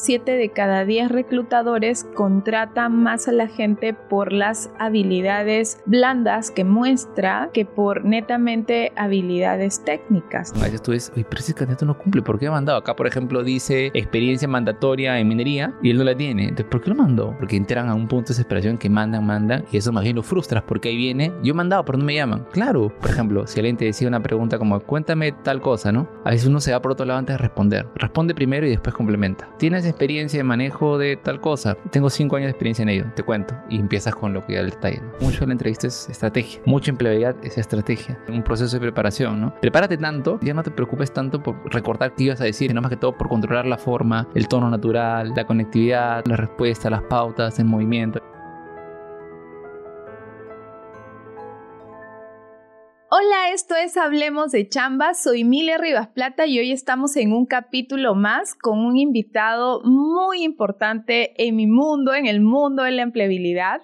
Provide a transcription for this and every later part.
7 de cada 10 reclutadores contratan más a la gente por las habilidades blandas que muestra que por netamente habilidades técnicas. A veces tú dices, oye, pero ese candidato no cumple, ¿por qué ha mandado? Acá, por ejemplo, dice experiencia mandatoria en minería y él no la tiene. Entonces, ¿por qué lo mandó? Porque entran a un punto de desesperación que mandan y eso más bien lo frustras porque ahí viene, yo he mandado, pero no me llaman. Claro, por ejemplo, si alguien te decía una pregunta como, cuéntame tal cosa, ¿no? A veces uno se va por otro lado antes de responder. Responde primero y después complementa. ¿Tienes experiencia de manejo de tal cosa? Tengo 5 años de experiencia en ello, te cuento. Y empiezas con lo que ya el detalle, ¿no? Mucho de la entrevista es estrategia. Mucha empleabilidad es estrategia. Un proceso de preparación, ¿no? Prepárate tanto, ya no te preocupes tanto por recordar qué ibas a decir, sino más que todo por controlar la forma, el tono natural, la conectividad, la respuesta, las pautas, el movimiento. Hola, esto es Hablemos de Chamba, soy Mile Rivas Plata y hoy estamos en un capítulo más con un invitado muy importante en mi mundo, en el mundo de la empleabilidad.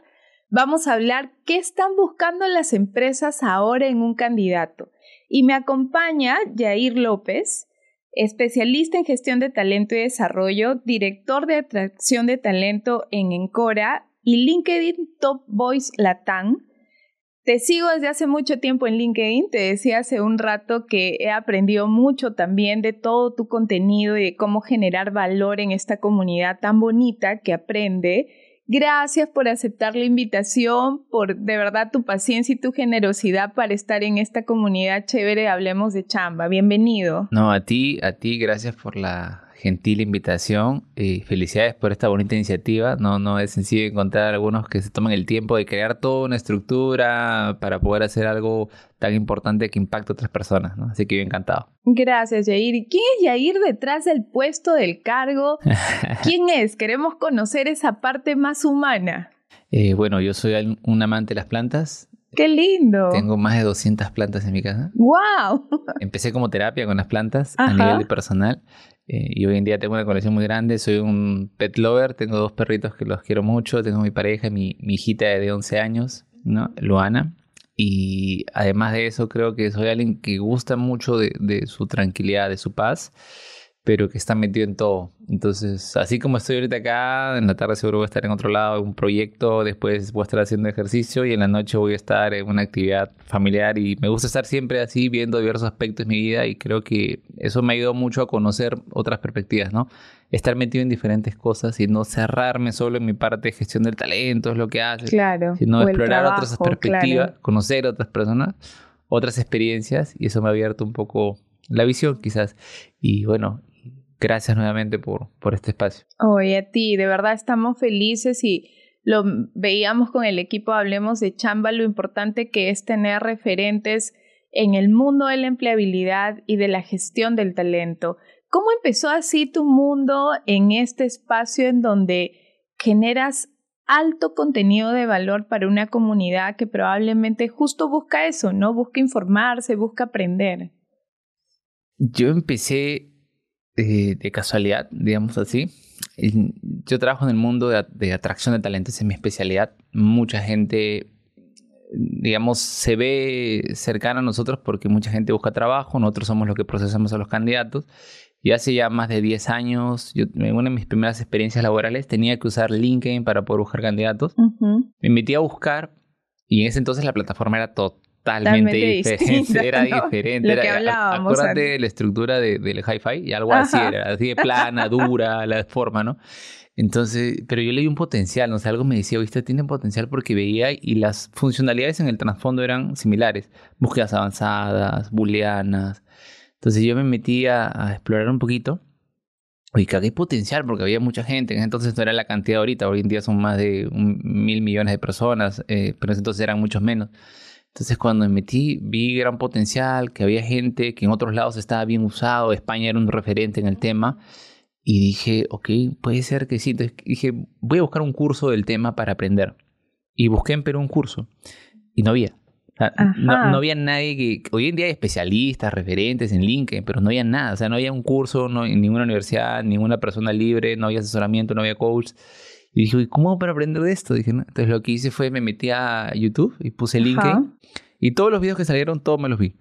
Vamos a hablar qué están buscando las empresas ahora en un candidato. Y me acompaña Yair López, especialista en gestión de talento y desarrollo, director de atracción de talento en Encora y LinkedIn Top Voice Latam. Te sigo desde hace mucho tiempo en LinkedIn, te decía hace un rato que he aprendido mucho también de todo tu contenido y de cómo generar valor en esta comunidad tan bonita que aprende. Gracias por aceptar la invitación, por de verdad tu paciencia y tu generosidad para estar en esta comunidad chévere de Hablemos de Chamba. Bienvenido. No, a ti, gracias por la gentil invitación y felicidades por esta bonita iniciativa. No es sencillo encontrar algunos que se toman el tiempo de crear toda una estructura para poder hacer algo tan importante que impacte a otras personas, ¿no? Así que yo encantado. Gracias, Yair. ¿Y quién es Yair detrás del puesto del cargo? ¿Quién es? Queremos conocer esa parte más humana. Bueno, yo soy un amante de las plantas. ¡Qué lindo! Tengo más de 200 plantas en mi casa. ¡Wow! Empecé como terapia con las plantas Ajá. a nivel de personal. Y hoy en día tengo una colección muy grande. Soy un pet lover. Tengo 2 perritos que los quiero mucho. Tengo mi pareja, mi hijita de 11 años, ¿no? Luana. Y además de eso, creo que soy alguien que gusta mucho de su tranquilidad, de su paz, pero que está metido en todo. Entonces, así como estoy ahorita acá, en la tarde seguro voy a estar en otro lado, en un proyecto, después voy a estar haciendo ejercicio y en la noche voy a estar en una actividad familiar y me gusta estar siempre así viendo diversos aspectos de mi vida y creo que eso me ha ayudado mucho a conocer otras perspectivas, ¿no? Estar metido en diferentes cosas y no cerrarme solo en mi parte de gestión del talento, es lo que hace, claro, sino explorar trabajo, otras perspectivas, claro. Conocer a otras personas, otras experiencias y eso me ha abierto un poco la visión quizás. Y bueno, gracias nuevamente por este espacio. Oye, a ti, de verdad estamos felices y lo veíamos con el equipo Hablemos de Chamba, lo importante que es tener referentes en el mundo de la empleabilidad y de la gestión del talento. ¿Cómo empezó así tu mundo en este espacio en donde generas alto contenido de valor para una comunidad que probablemente justo busca eso, ¿no? Busca informarse, busca aprender. Yo empecé de casualidad, digamos así. Yo trabajo en el mundo de atracción de talentos, esa es mi especialidad. Mucha gente, digamos, se ve cercana a nosotros porque mucha gente busca trabajo, nosotros somos los que procesamos a los candidatos. Y hace ya más de 10 años, en una de mis primeras experiencias laborales, tenía que usar LinkedIn para poder buscar candidatos. Uh-huh. Me metí a buscar y en ese entonces la plataforma era totalmente diferente. Distinta, Era ¿no? diferente. Lo que hablábamos Acuérdate antes. de la estructura del hi-fi y algo así Ajá. era, así de plana, dura, la forma, ¿no? Entonces, pero yo le di un potencial, no sé, algo me decía, viste, tiene potencial porque veía y las funcionalidades en el trasfondo eran similares. Búsquedas avanzadas, booleanas. Entonces yo me metí a explorar un poquito. Oye, que hay potencial porque había mucha gente. Entonces no era la cantidad ahorita. Hoy en día son más de 1.000 millones de personas. Pero en ese entonces eran muchos menos. Entonces cuando me metí vi gran potencial, que había gente que en otros lados estaba bien usado. España era un referente en el tema. Y dije, ok, puede ser que sí. Entonces dije, voy a buscar un curso del tema para aprender. Y busqué en Perú un curso. Y no había. O sea, no había nadie que... Hoy en día hay especialistas, referentes en LinkedIn, pero no había nada. O sea, no había un curso en ninguna universidad, ninguna persona libre, no había asesoramiento, no había coach. Y dije, ¿cómo hago para aprender de esto? Dije, ¿no? Entonces lo que hice fue, me metí a YouTube y puse LinkedIn. Y todos los videos que salieron, todos me los vi.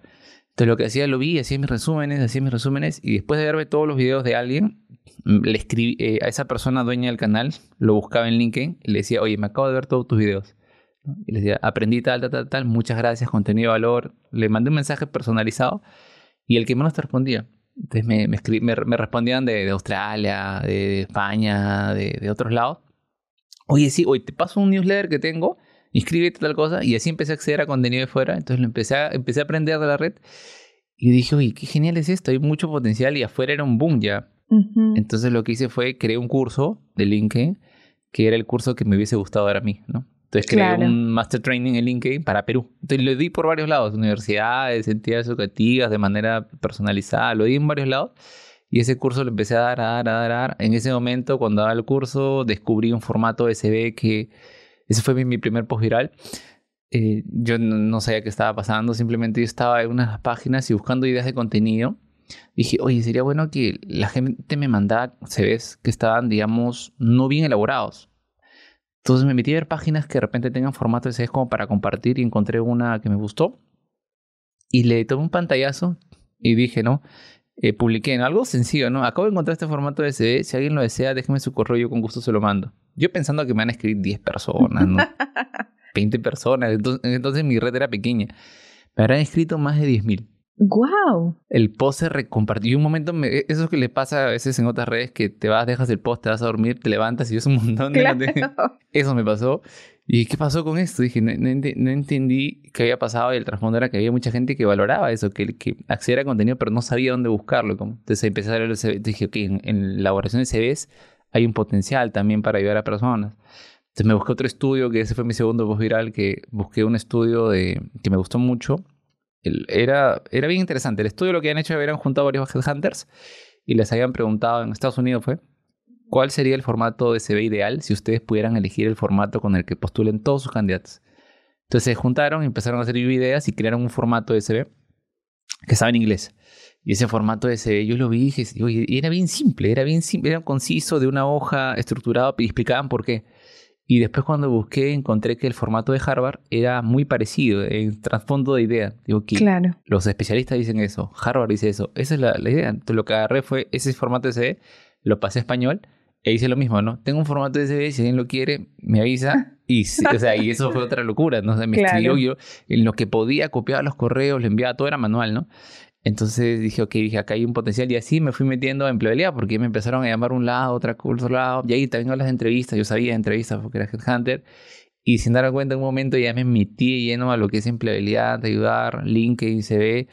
Entonces lo que hacía, lo vi, hacía mis resúmenes y después de verme todos los videos de alguien, le escribí a esa persona dueña del canal, lo buscaba en LinkedIn y le decía, oye, me acabo de ver todos tus videos, ¿no? Y le decía, aprendí tal, muchas gracias, contenido de valor. Le mandé un mensaje personalizado y el que menos te respondía. Entonces me respondían de Australia, de España, de otros lados. Oye, sí, oye, te paso un newsletter que tengo, inscríbete tal cosa. Y así empecé a acceder a contenido de fuera. Entonces empecé a aprender de la red. Y dije, oye, qué genial es esto, hay mucho potencial y afuera era un boom ya. Uh-huh. Entonces lo que hice fue creé un curso de LinkedIn, que era el curso que me hubiese gustado dar a mí, ¿no? Entonces creé un Master Training en LinkedIn para Perú. Entonces lo di por varios lados, universidades, entidades educativas, de manera personalizada, lo di en varios lados. Y ese curso lo empecé a dar. En ese momento, cuando daba el curso, descubrí un formato SB que... Ese fue mi primer post viral. Yo no sabía qué estaba pasando, simplemente yo estaba en unas páginas y buscando ideas de contenido. Dije, oye, sería bueno que la gente me mandara CVs que estaban, digamos, no bien elaborados. Entonces me metí a ver páginas que de repente tengan formato de CVs como para compartir y encontré una que me gustó. Y le tomé un pantallazo y dije, ¿no? Publiqué en algo sencillo, ¿no? Acabo de encontrar este formato de CV. Si alguien lo desea, déjeme su correo, yo con gusto se lo mando. Yo pensando que me van a escribir 10 personas, ¿no? 20 personas. Entonces mi red era pequeña. Me habrán escrito más de 10,000. ¡Guau! El post se recompartió. Y un momento, eso que le pasa a veces en otras redes, que te vas, dejas el post, te vas a dormir, te levantas y ves un montón de... Claro. Eso me pasó. ¿Y qué pasó con esto? Dije, no entendí qué había pasado y el trasfondo era que había mucha gente que valoraba eso, que accedía a contenido pero no sabía dónde buscarlo. Entonces empecé a ver el CV, dije, ok, en la elaboración de CVs hay un potencial también para ayudar a personas. Entonces me busqué otro estudio, que ese fue mi segundo post viral, que busqué un estudio que me gustó mucho. Era bien interesante. El estudio lo que habían hecho era habían juntado varios headhunters y les habían preguntado, en Estados Unidos fue, ¿cuál sería el formato de CV ideal si ustedes pudieran elegir el formato con el que postulen todos sus candidatos? Entonces se juntaron, empezaron a hacer ideas y crearon un formato de CV que estaba en inglés. Y ese formato de CV yo lo vi y dije, oye, era bien simple, era conciso, de una hoja, estructurado, y explicaban por qué. Y después cuando busqué encontré que el formato de Harvard era muy parecido en trasfondo de idea. Digo que Claro. Los especialistas dicen eso, Harvard dice eso. Esa es la idea. Entonces lo que agarré fue ese formato de CV, lo pasé a español e hice lo mismo, ¿no? Tengo un formato de CV, si alguien lo quiere, me avisa. Y eso fue otra locura, ¿no? O sea, me escribió yo, en lo que podía copiar los correos, le enviaba, todo era manual, ¿no? Entonces dije, acá hay un potencial. Y así me fui metiendo a empleabilidad porque me empezaron a llamar un lado, otro lado. Y ahí también a las entrevistas. Yo sabía de entrevistas porque era headhunter. Y sin darme cuenta en un momento ya me metí lleno a lo que es empleabilidad, de ayudar, LinkedIn, CV,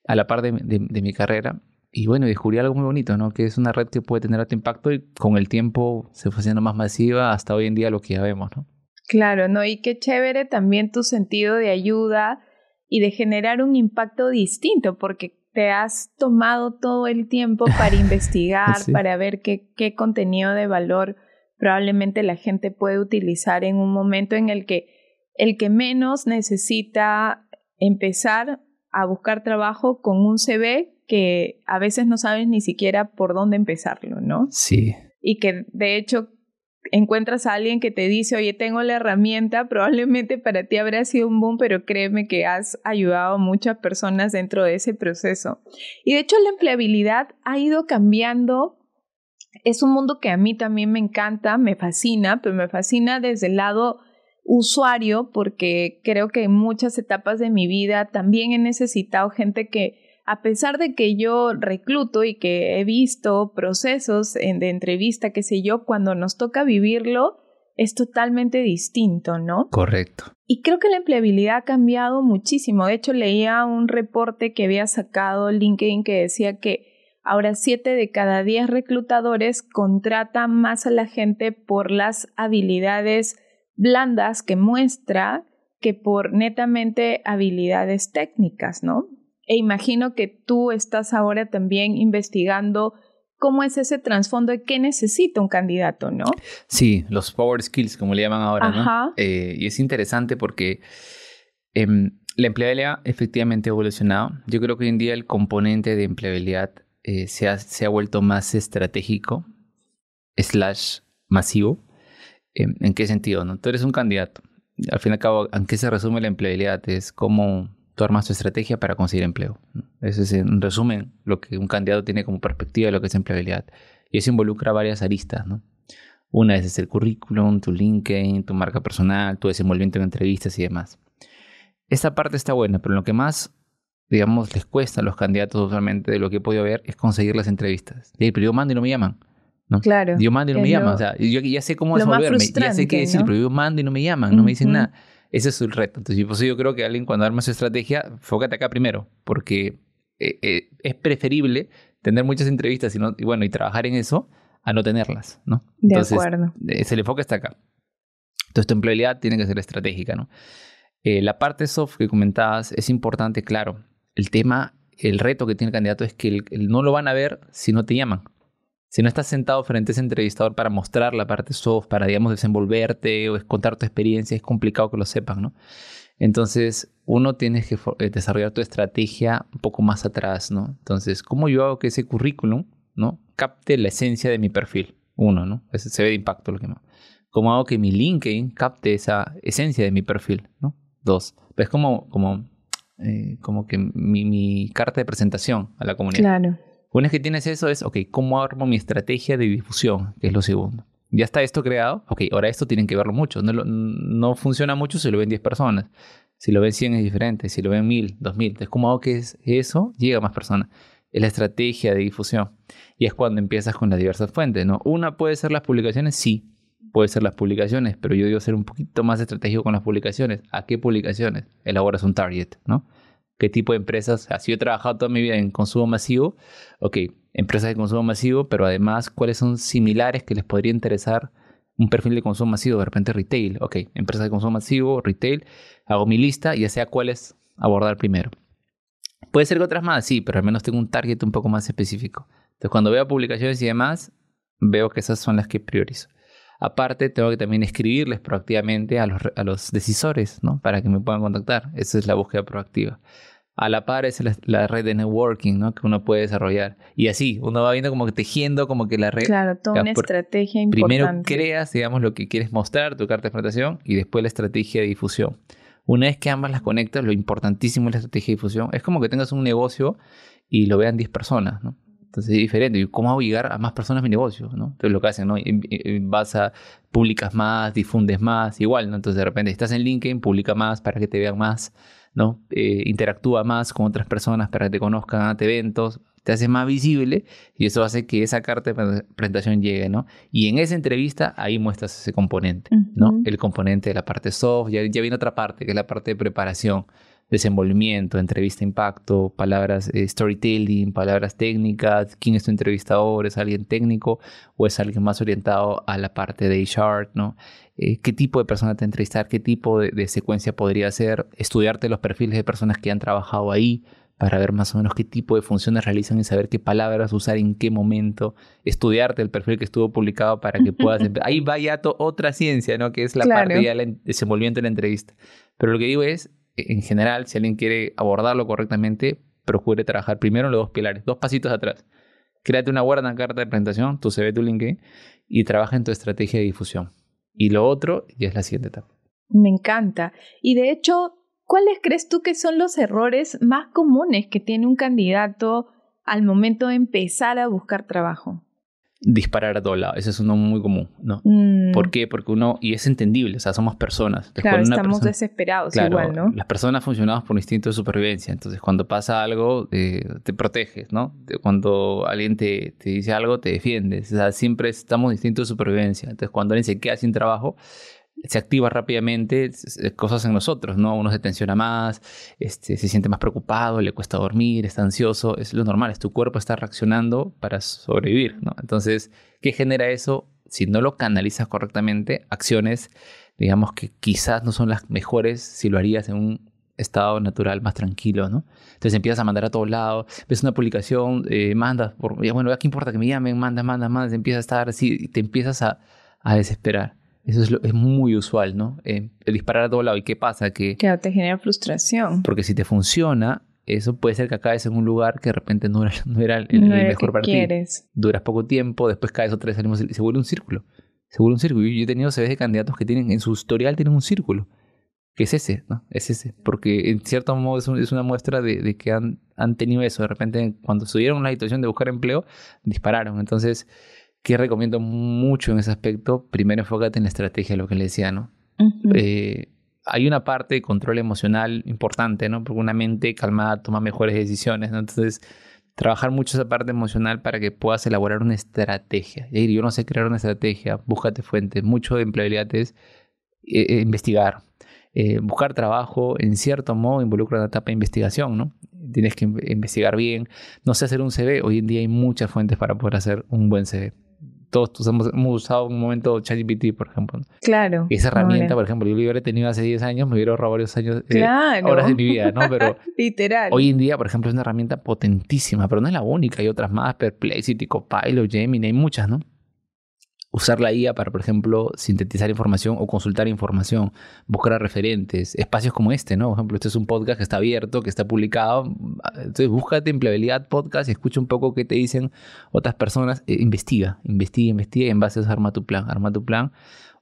a la par de mi carrera. Y bueno, descubrí algo muy bonito, ¿no? Que es una red que puede tener alto impacto y con el tiempo se fue haciendo más masiva hasta hoy en día lo que ya vemos, ¿no? Claro, ¿no? Y qué chévere también tu sentido de ayuda y de generar un impacto distinto, porque te has tomado todo el tiempo para investigar, Sí. para ver qué contenido de valor probablemente la gente puede utilizar en un momento en el que menos necesita empezar a buscar trabajo con un CV que a veces no sabes ni siquiera por dónde empezarlo, ¿no? Sí. Y que de hecho encuentras a alguien que te dice, oye, tengo la herramienta, probablemente para ti habrá sido un boom, pero créeme que has ayudado a muchas personas dentro de ese proceso. Y de hecho la empleabilidad ha ido cambiando. Es un mundo que a mí también me encanta, me fascina, pero me fascina desde el lado usuario porque creo que en muchas etapas de mi vida también he necesitado gente que, a pesar de que yo recluto y que he visto procesos de entrevista, qué sé yo, cuando nos toca vivirlo es totalmente distinto, ¿no? Correcto. Y creo que la empleabilidad ha cambiado muchísimo. De hecho, leía un reporte que había sacado LinkedIn que decía que ahora 7 de cada 10 reclutadores contratan más a la gente por las habilidades blandas que muestra que por netamente habilidades técnicas, ¿no? E imagino que tú estás ahora también investigando cómo es ese trasfondo de qué necesita un candidato, ¿no? Sí, los power skills, como le llaman ahora, Ajá. ¿no? Y es interesante porque la empleabilidad efectivamente ha evolucionado. Yo creo que hoy en día el componente de empleabilidad se ha vuelto más estratégico / masivo. ¿En qué sentido, no? Tú eres un candidato. Al fin y al cabo, ¿en qué se resume la empleabilidad? Es cómo tú armas tu estrategia para conseguir empleo, ¿no? Eso es, en resumen, lo que un candidato tiene como perspectiva de lo que es empleabilidad. Y eso involucra varias aristas, ¿no? Una es el currículum, tu LinkedIn, tu marca personal, tu desenvolvimiento en entrevistas y demás. Esta parte está buena, pero lo que más, digamos, les cuesta a los candidatos usualmente, de lo que he podido ver, es conseguir las entrevistas. Pero yo mando y no me llaman, ¿no? Claro. Yo mando y no me llaman. O sea, yo ya sé cómo lo más desenvolverme, ya sé qué decir, ¿no? pero yo mando y no me llaman, no me dicen nada. Ese es el reto. Entonces, por eso yo creo que alguien, cuando arma su estrategia, fócate acá primero, porque es preferible tener muchas entrevistas y trabajar en eso a no tenerlas, ¿no? Entonces, de acuerdo. El enfoque está acá. Entonces, tu empleabilidad tiene que ser estratégica, ¿no? La parte soft que comentabas es importante, claro. El reto que tiene el candidato es que no lo van a ver si no te llaman. Si no estás sentado frente a ese entrevistador para mostrar la parte soft, para, digamos, desenvolverte o contar tu experiencia, es complicado que lo sepan, ¿no? Entonces, uno tiene que desarrollar tu estrategia un poco más atrás, ¿no? Entonces, ¿cómo yo hago que ese currículum, ¿no?, capte la esencia de mi perfil? Uno, ¿no? Ese se ve de impacto lo que más. ¿Cómo hago que mi LinkedIn capte esa esencia de mi perfil, ¿no? Dos, pues como que mi carta de presentación a la comunidad. Claro. Una vez que tienes eso es, ok, ¿cómo armo mi estrategia de difusión? Que es lo segundo. Ya está esto creado, ok, ahora esto tienen que verlo mucho. No funciona mucho si lo ven 10 personas. Si lo ven 100 es diferente, si lo ven 1000, 2000. Entonces, ¿cómo hago que eso llegue a más personas? Es la estrategia de difusión. Y es cuando empiezas con las diversas fuentes, ¿no? Una puede ser las publicaciones, sí. Puede ser las publicaciones, pero yo digo ser un poquito más estratégico con las publicaciones. ¿A qué publicaciones? Elaboras un target, ¿no? ¿Qué tipo de empresas? O sea, si yo he trabajado toda mi vida en consumo masivo, ok, empresas de consumo masivo, pero además, ¿cuáles son similares que les podría interesar un perfil de consumo masivo? De repente retail, ok, empresas de consumo masivo, retail, hago mi lista y ya sea cuáles abordar primero. Puede ser que otras más, sí, pero al menos tengo un target un poco más específico. Entonces, cuando veo publicaciones y demás, veo que esas son las que priorizo. Aparte, tengo que también escribirles proactivamente a los decisores, ¿no?, para que me puedan contactar. Esa es la búsqueda proactiva. A la par es la red de networking, ¿no?, que uno puede desarrollar. Y así, uno va viendo como que tejiendo como que la red. Claro, toda una estrategia importante. Primero creas, digamos, lo que quieres mostrar, tu carta de presentación, y después la estrategia de difusión. Una vez que ambas las conectas, lo importantísimo es la estrategia de difusión. Es como que tengas un negocio y lo vean 10 personas, ¿no? Entonces es diferente. ¿Y cómo hago llegar a más personas mi negocio, ¿no? Entonces lo que hacen, ¿no? Publicas más, difundes más, igual, ¿no? Entonces de repente estás en LinkedIn, publica más para que te vean más, ¿no? Interactúa más con otras personas para que te conozcan, ante eventos, te hace más visible y eso hace que esa carta de presentación llegue, ¿no? Y en esa entrevista ahí muestras ese componente, ¿no? El componente de la parte soft, ya viene otra parte, que es la parte de preparación, desenvolvimiento, entrevista impacto, palabras storytelling, palabras técnicas, quién es tu entrevistador, es alguien técnico o es alguien más orientado a la parte de HR, ¿no? Qué tipo de persona te entrevistar, qué tipo de secuencia podría ser, estudiarte los perfiles de personas que han trabajado ahí para ver más o menos qué tipo de funciones realizan y saber qué palabras usar en qué momento, estudiarte el perfil que estuvo publicado para que puedas... Ahí va ya otra ciencia, ¿no? Que es la parte ya del desenvolvimiento de la entrevista. Pero lo que digo es, en general, si alguien quiere abordarlo correctamente, procure trabajar primero en los dos pilares, 2 pasitos atrás. Créate una buena carta de presentación, tu CV, tu LinkedIn, y trabaja en tu estrategia de difusión. Y lo otro ya es la siguiente etapa. Me encanta. Y de hecho, ¿cuáles crees tú que son los errores más comunes que tiene un candidato al momento de empezar a buscar trabajo? Disparar a todo lado, ese es uno muy común, ¿no? ¿Por qué? Porque y es entendible, o sea, somos personas. Entonces, claro, estamos desesperados, claro, igual, ¿no? Las personas funcionamos por instinto de supervivencia, entonces cuando pasa algo, te proteges, ¿no? Cuando alguien te dice algo, te defiendes, o sea, siempre estamos en instinto de supervivencia. Entonces, cuando alguien se queda sin trabajo, se activa rápidamente cosas en nosotros, ¿no? Uno se tensiona más, se siente más preocupado, le cuesta dormir, está ansioso. Es lo normal, es tu cuerpo está reaccionando para sobrevivir, ¿no? Entonces, ¿qué genera eso? Si no lo canalizas correctamente, acciones, digamos, que quizás no son las mejores si lo harías en un estado natural más tranquilo, ¿no? Entonces empiezas a mandar a todos lados, ves una publicación, mandas, bueno, ¿qué importa que me llamen? Manda, empiezas a estar así y te empiezas a desesperar. Eso es muy usual, ¿no? El disparar a todo lado. ¿Y qué pasa? Que te genera frustración. Porque si te funciona, eso puede ser que acabes en un lugar que de repente no era el mejor para ti. Quieres. Duras poco tiempo, después caes otra vez y se vuelve un círculo. Yo he tenido CVs de candidatos que en su historial tienen un círculo. Que es ese, ¿no? Es ese. Porque en cierto modo es una muestra de que han han tenido eso. De repente, cuando subieron la situación de buscar empleo, dispararon. Entonces, ¿qué recomiendo mucho en ese aspecto? Primero, enfócate en la estrategia, lo que le decía, ¿no? Ujú. Hay una parte de control emocional importante, ¿no? Porque una mente calmada toma mejores decisiones, ¿no? Entonces, trabajar mucho esa parte emocional para que puedas elaborar una estrategia. Y yo no sé crear una estrategia, búscate fuentes. Mucho de empleabilidad es investigar. Buscar trabajo, en cierto modo, involucra una etapa de investigación, ¿no? Tienes que investigar bien. No sé hacer un CV. Hoy en día hay muchas fuentes para poder hacer un buen CV. Todos hemos usado en un momento ChatGPT, por ejemplo, ¿no? Claro. Esa herramienta, Ahora. por ejemplo, yo lo hubiera tenido hace 10 años, me hubiera ahorrado varios años, horas de Claro. mi vida, ¿no? Pero Literal. hoy en día, por ejemplo, es una herramienta potentísima, pero no es la única. Hay otras más, Perplexity, Copilot, Gemini, hay muchas, ¿no? Usar la IA para, por ejemplo, sintetizar información o consultar información, buscar a referentes, espacios como este, ¿no? Por ejemplo, este es un podcast que está abierto, que está publicado. Entonces, búscate empleabilidad podcast y escucha un poco qué te dicen otras personas. Investiga y en base a eso arma tu plan,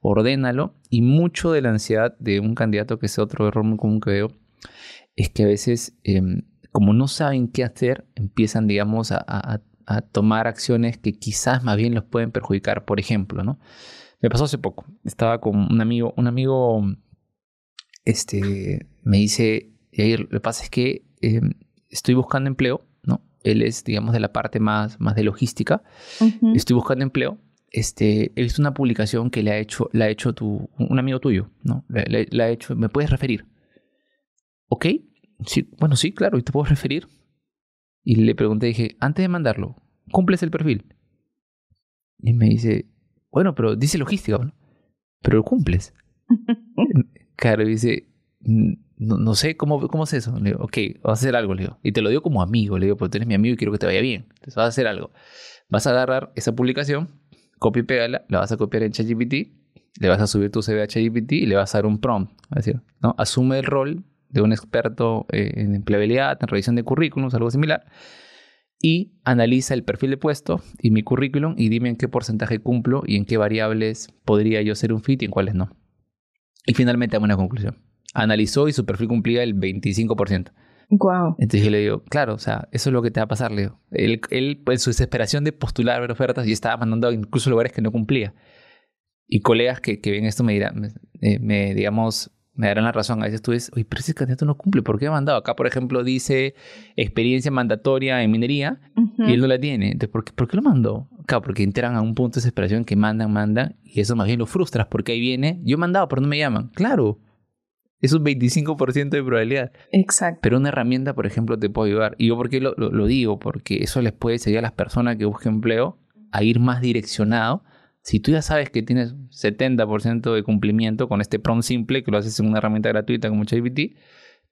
ordénalo. Y mucho de la ansiedad de un candidato, que es otro error muy común que veo, es que a veces, como no saben qué hacer, empiezan, digamos, a tomar acciones que quizás más bien los pueden perjudicar. Por ejemplo, ¿no? Me pasó hace poco. Estaba con un amigo, me dice, Yair, lo que pasa es que estoy buscando empleo, ¿no? Él es, digamos, de la parte más de logística. Ujú. Estoy buscando empleo. He visto una publicación que la ha hecho un amigo tuyo, ¿no? La ha hecho, ¿me puedes referir? ¿Ok? Sí, bueno, sí, claro, y te puedo referir. Y le pregunté, dije, antes de mandarlo, ¿cumples el perfil? Y me dice, bueno, pero dice logística, ¿no? Pero lo cumples. Claro, y dice, no sé, ¿cómo es eso? Le digo, ok, vas a hacer algo, le digo. Y te lo digo como amigo, le digo, porque tú eres mi amigo y quiero que te vaya bien. Entonces vas a hacer algo. Vas a agarrar esa publicación, copia y pégala, la vas a copiar en ChatGPT, le vas a subir tu CV a ChatGPT y le vas a dar un prompt. Es decir, ¿no? Asume el rol de un experto en empleabilidad, en revisión de currículums, algo similar, y analiza el perfil de puesto y mi currículum y dime en qué porcentaje cumplo y en qué variables podría yo ser un fit y en cuáles no. Y finalmente dame una conclusión. Analizó y su perfil cumplía el 25%. Wow. Entonces yo le digo, claro, o sea, eso es lo que te va a pasar, le digo. Él pues, su desesperación de postular ver ofertas y estaba mandando incluso lugares que no cumplía. Y colegas que ven esto me dirán, digamos, me darán la razón. A veces tú dices, oye, pero ese candidato no cumple, ¿por qué ha mandado? Acá, por ejemplo, dice experiencia mandatoria en minería y él no la tiene. Entonces, ¿por qué lo mandó? Claro, porque entran a un punto de desesperación que mandan, y eso más bien lo frustras, porque ahí viene, yo he mandado, pero no me llaman. Claro, es un 25% de probabilidad. Exacto. Pero una herramienta, por ejemplo, te puede ayudar. ¿Y yo por qué lo digo? Porque eso les puede servir a las personas que busquen empleo a ir más direccionado. Si tú ya sabes que tienes 70% de cumplimiento con este prompt simple, que lo haces en una herramienta gratuita como ChatGPT,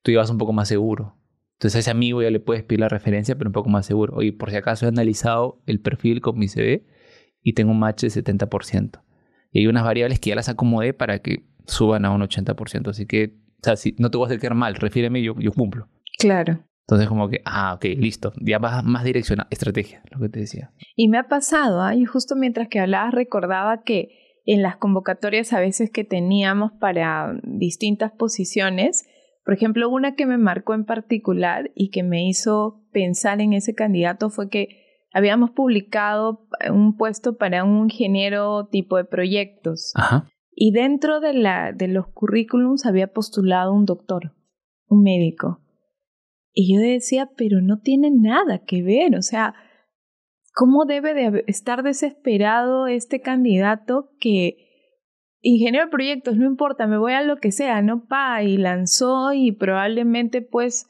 tú ya vas un poco más seguro. Entonces a ese amigo ya le puedes pedir la referencia, pero un poco más seguro. Oye, por si acaso he analizado el perfil con mi CV y tengo un match de 70%. Y hay unas variables que ya las acomodé para que suban a un 80%. Así que, o sea, si no te voy a hacer quedar mal, refiéreme, yo cumplo. Claro. Entonces como que, ok, listo. Ya vas más direccionado. Estrategia, lo que te decía. Y me ha pasado, y justo mientras que hablabas recordaba que en las convocatorias a veces que teníamos para distintas posiciones, por ejemplo, una que me marcó en particular y que me hizo pensar en ese candidato fue que habíamos publicado un puesto para un ingeniero tipo de proyectos. Ajá. Y dentro de los currículums había postulado un doctor, un médico. Y yo decía, pero no tiene nada que ver, o sea, ¿cómo debe de estar desesperado este candidato que ingeniero de proyectos, no importa, me voy a lo que sea, no pa, y lanzó y probablemente pues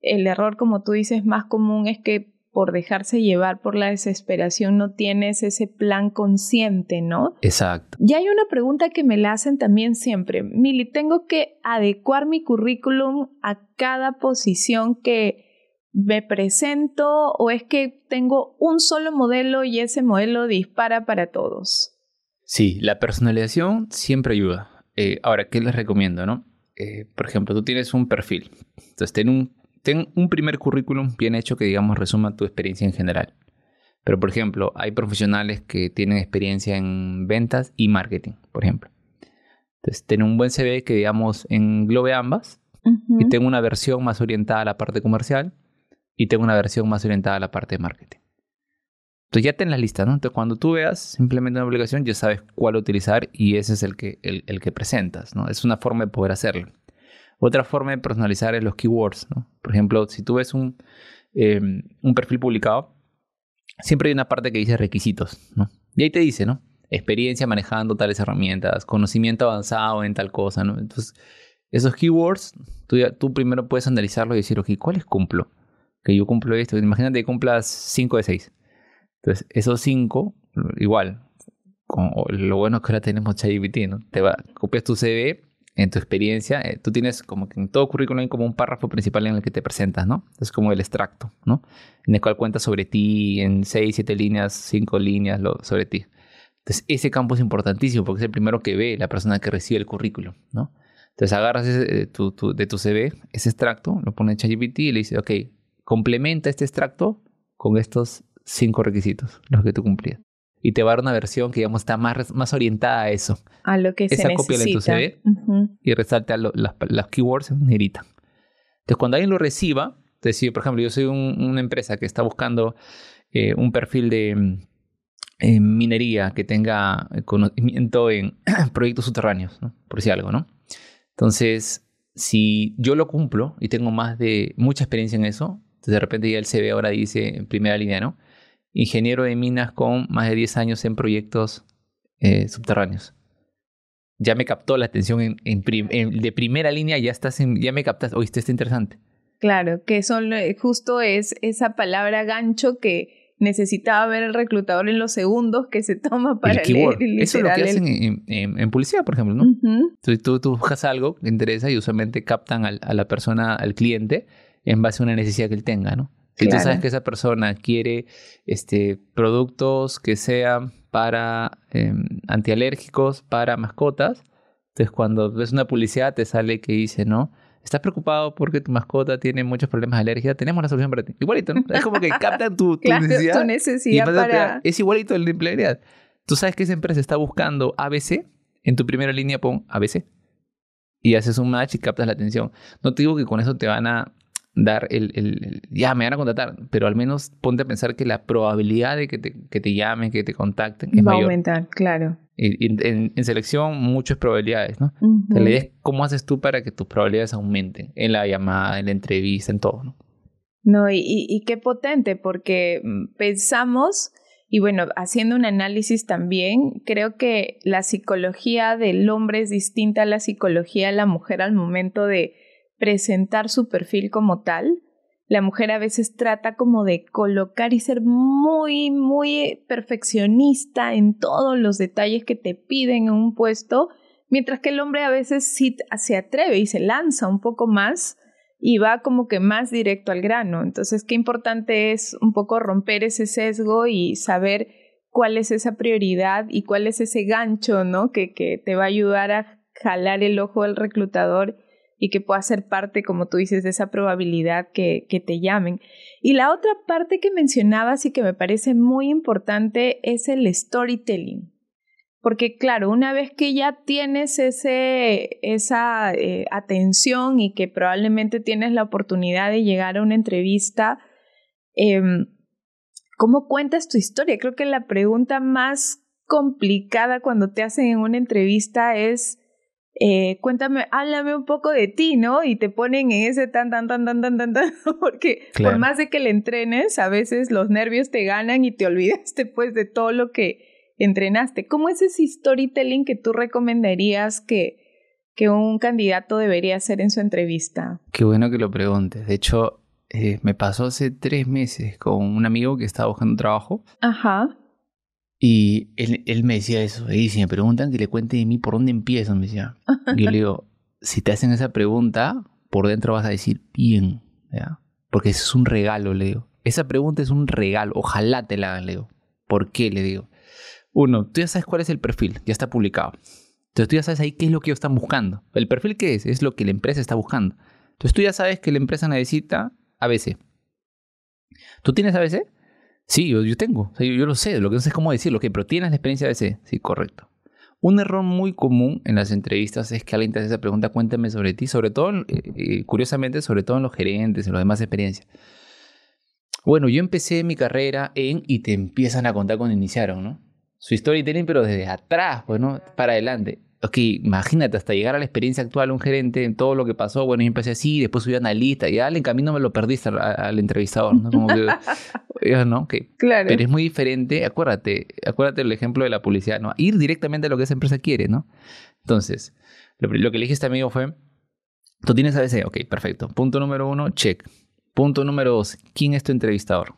el error, como tú dices, más común es que por dejarse llevar por la desesperación no tienes ese plan consciente, ¿no? Exacto. Y hay una pregunta que me la hacen también siempre. Mili, ¿tengo que adecuar mi currículum a cada posición que me presento o es que tengo un solo modelo y ese modelo dispara para todos? Sí, la personalización siempre ayuda. Ahora, ¿qué les recomiendo, no? Por ejemplo, tú tienes un perfil. Entonces, ten un primer currículum bien hecho que, digamos, resuma tu experiencia en general. Pero, por ejemplo, hay profesionales que tienen experiencia en ventas y marketing, por ejemplo. Entonces, ten un buen CV que, digamos, englobe ambas y tenga una versión más orientada a la parte comercial y tengo una versión más orientada a la parte de marketing. Entonces ya ten las listas, ¿no? Entonces cuando tú veas simplemente una aplicación ya sabes cuál utilizar y ese es el que presentas, ¿no? Es una forma de poder hacerlo. Otra forma de personalizar es los keywords, ¿no? Por ejemplo, si tú ves un perfil publicado, siempre hay una parte que dice requisitos, ¿no? Y ahí te dice, ¿no? Experiencia manejando tales herramientas, conocimiento avanzado en tal cosa, ¿no? Entonces, esos keywords, tú primero puedes analizarlo y decir, ok, ¿cuáles cumplo? Que yo cumplo esto. Imagínate que cumplas 5 de 6. Entonces, esos 5, igual, lo bueno es que ahora tenemos ChatGPT, ¿no? Copias tu CV en tu experiencia. Tú tienes como que en todo currículum hay como un párrafo principal en el que te presentas, ¿no? Es como el extracto, ¿no? En el cual cuentas sobre ti en 6, 7 líneas, 5 líneas sobre ti. Entonces, ese campo es importantísimo porque es el primero que ve la persona que recibe el currículum, ¿no? Entonces, agarras de tu CV ese extracto, lo pones en ChatGPT y le dices, ok, complementa este extracto con estos 5 requisitos, los que tú cumplías. Y te va a dar una versión que, digamos, está más orientada a eso. A lo que se necesita. Esa copia en tu CV y resalta las keywords en negrita. Entonces, cuando alguien lo reciba, te decir, por ejemplo, yo soy una empresa que está buscando un perfil de minería que tenga conocimiento en proyectos subterráneos, ¿no? Por decir algo, ¿no? Entonces, si yo lo cumplo y tengo mucha experiencia en eso, entonces de repente ya el CV ahora dice en primera línea, ¿no? Ingeniero de minas con más de 10 años en proyectos subterráneos. Ya me captó la atención de primera línea, ya me captaste. Oye, esto está interesante. Claro, que justo es esa palabra gancho que necesitaba ver el reclutador en los segundos que se toma para leer. Eso es lo que hacen en publicidad, por ejemplo, ¿no? Uh-huh. Entonces tú buscas algo que interesa y usualmente captan a la persona, al cliente, en base a una necesidad que él tenga, ¿no? Si tú sabes que esa persona quiere productos que sean para antialérgicos, para mascotas, entonces cuando ves una publicidad te sale que dice, ¿no? ¿Estás preocupado porque tu mascota tiene muchos problemas de alergia? Tenemos la solución para ti. Igualito, ¿no? Es como que captan tu claro, necesidad. Tu necesidad para... Es igualito el de empleabilidad. Tú sabes que esa empresa está buscando ABC. En tu primera línea pon ABC. Y haces un match y captas la atención. No te digo que con eso te van a dar ya me van a contratar, pero al menos ponte a pensar que la probabilidad de que te llamen, que te contacten es mayor. Va a aumentar, claro. Y en selección muchas probabilidades, ¿no? Uh-huh. Entonces, la idea es cómo haces tú para que tus probabilidades aumenten en la llamada, en la entrevista, en todo, ¿no? No, y qué potente, porque pensamos, y bueno, haciendo un análisis también, creo que la psicología del hombre es distinta a la psicología de la mujer al momento de presentar su perfil como tal. La mujer a veces trata como de colocar y ser muy, muy perfeccionista en todos los detalles que te piden en un puesto, mientras que el hombre a veces sí se atreve y se lanza un poco más y va como que más directo al grano. Entonces, qué importante es un poco romper ese sesgo y saber cuál es esa prioridad y cuál es ese gancho, ¿no? Que te va a ayudar a jalar el ojo del reclutador y que pueda ser parte, como tú dices, de esa probabilidad que te llamen. Y la otra parte que mencionabas y que me parece muy importante es el storytelling. Porque claro, una vez que ya tienes esa atención y que probablemente tienes la oportunidad de llegar a una entrevista, ¿cómo cuentas tu historia? Creo que la pregunta más complicada cuando te hacen en una entrevista es cuéntame, háblame un poco de ti, ¿no? Y te ponen en ese tan, porque claro, por más de que le entrenes, a veces los nervios te ganan y te olvidas después de todo lo que entrenaste. ¿Cómo es ese storytelling que tú recomendarías que un candidato debería hacer en su entrevista? Qué bueno que lo preguntes. De hecho, me pasó hace 3 meses con un amigo que estaba buscando trabajo. Ajá. Y él me decía eso. Y si me preguntan que le cuente de mí, ¿por dónde empiezo? Me decía. Y yo le digo, si te hacen esa pregunta, por dentro vas a decir bien, ¿ya? Porque eso es un regalo, le digo. Esa pregunta es un regalo. Ojalá te la hagan, le digo. ¿Por qué? Le digo. 1, tú ya sabes cuál es el perfil. Ya está publicado. Entonces tú ya sabes ahí qué es lo que ellos están buscando. ¿El perfil qué es? Es lo que la empresa está buscando. Entonces tú ya sabes que la empresa necesita ABC. ¿Tú tienes ABC? Sí, yo tengo. O sea, yo lo sé. Lo que no sé es cómo decirlo. Okay, pero ¿tienes la experiencia ABC? Sí, correcto. Un error muy común en las entrevistas es que alguien te hace esa pregunta, cuéntame sobre ti. Sobre todo, curiosamente, sobre todo en los gerentes, en los demás experiencias. Bueno, yo empecé mi carrera y te empiezan a contar cuando iniciaron, ¿no? Su storytelling, pero desde atrás, pues, ¿no? Para adelante. Ok, imagínate, hasta llegar a la experiencia actual, un gerente, en todo lo que pasó. Bueno, yo empecé así, después subí a analista, y al en camino me lo perdiste al entrevistador, ¿no? Como que, ¿no? Okay. Claro. Pero es muy diferente, acuérdate el ejemplo de la publicidad, ¿no? Ir directamente a lo que esa empresa quiere, ¿no? Entonces, lo que le dije a este amigo fue, tú tienes ABC, ok, perfecto. Punto número 1, check. Punto número 2, ¿quién es tu entrevistador?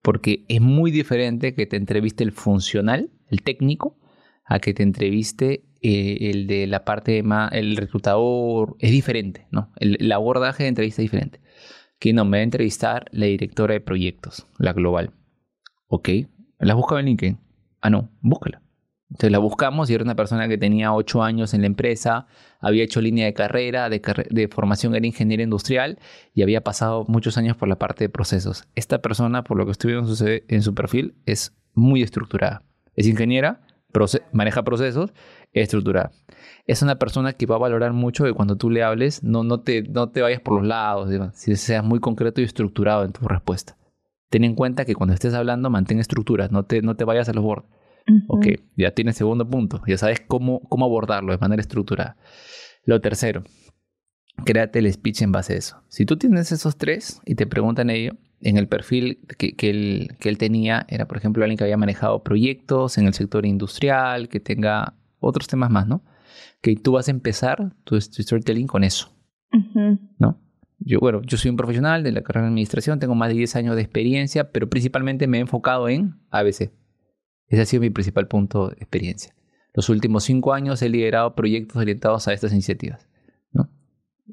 Porque es muy diferente que te entreviste el funcional, el técnico, a que te entreviste el de la parte más, el reclutador. Es diferente, ¿no? El abordaje de entrevista es diferente. Que no, me va a entrevistar la directora de proyectos, la global. Ok, ¿la has buscado en LinkedIn? Ah, no, búscala. Entonces la buscamos y era una persona que tenía 8 años en la empresa, había hecho línea de carrera, de formación era ingeniero industrial y había pasado muchos años por la parte de procesos. Esta persona, por lo que estoy viendo en su perfil, es muy estructurada. Es ingeniera, maneja procesos, es estructurada. Es una persona que va a valorar mucho que cuando tú le hables no te vayas por los lados, digamos, si seas muy concreto y estructurado en tu respuesta. Ten en cuenta que cuando estés hablando mantén estructuras, no te vayas a los bordes. Ok, ya tienes segundo punto. Ya sabes cómo abordarlo de manera estructurada. Lo tercero, créate el speech en base a eso. Si tú tienes esos 3 y te preguntan ello, en el perfil que él tenía, era por ejemplo alguien que había manejado proyectos en el sector industrial, que tenga otros temas más, ¿no? Que tú vas a empezar tu storytelling con eso, ¿no? Yo soy un profesional de la carrera de administración, tengo más de 10 años de experiencia, pero principalmente me he enfocado en ABC. Ese ha sido mi principal punto de experiencia. Los últimos 5 años he liderado proyectos orientados a estas iniciativas, ¿no?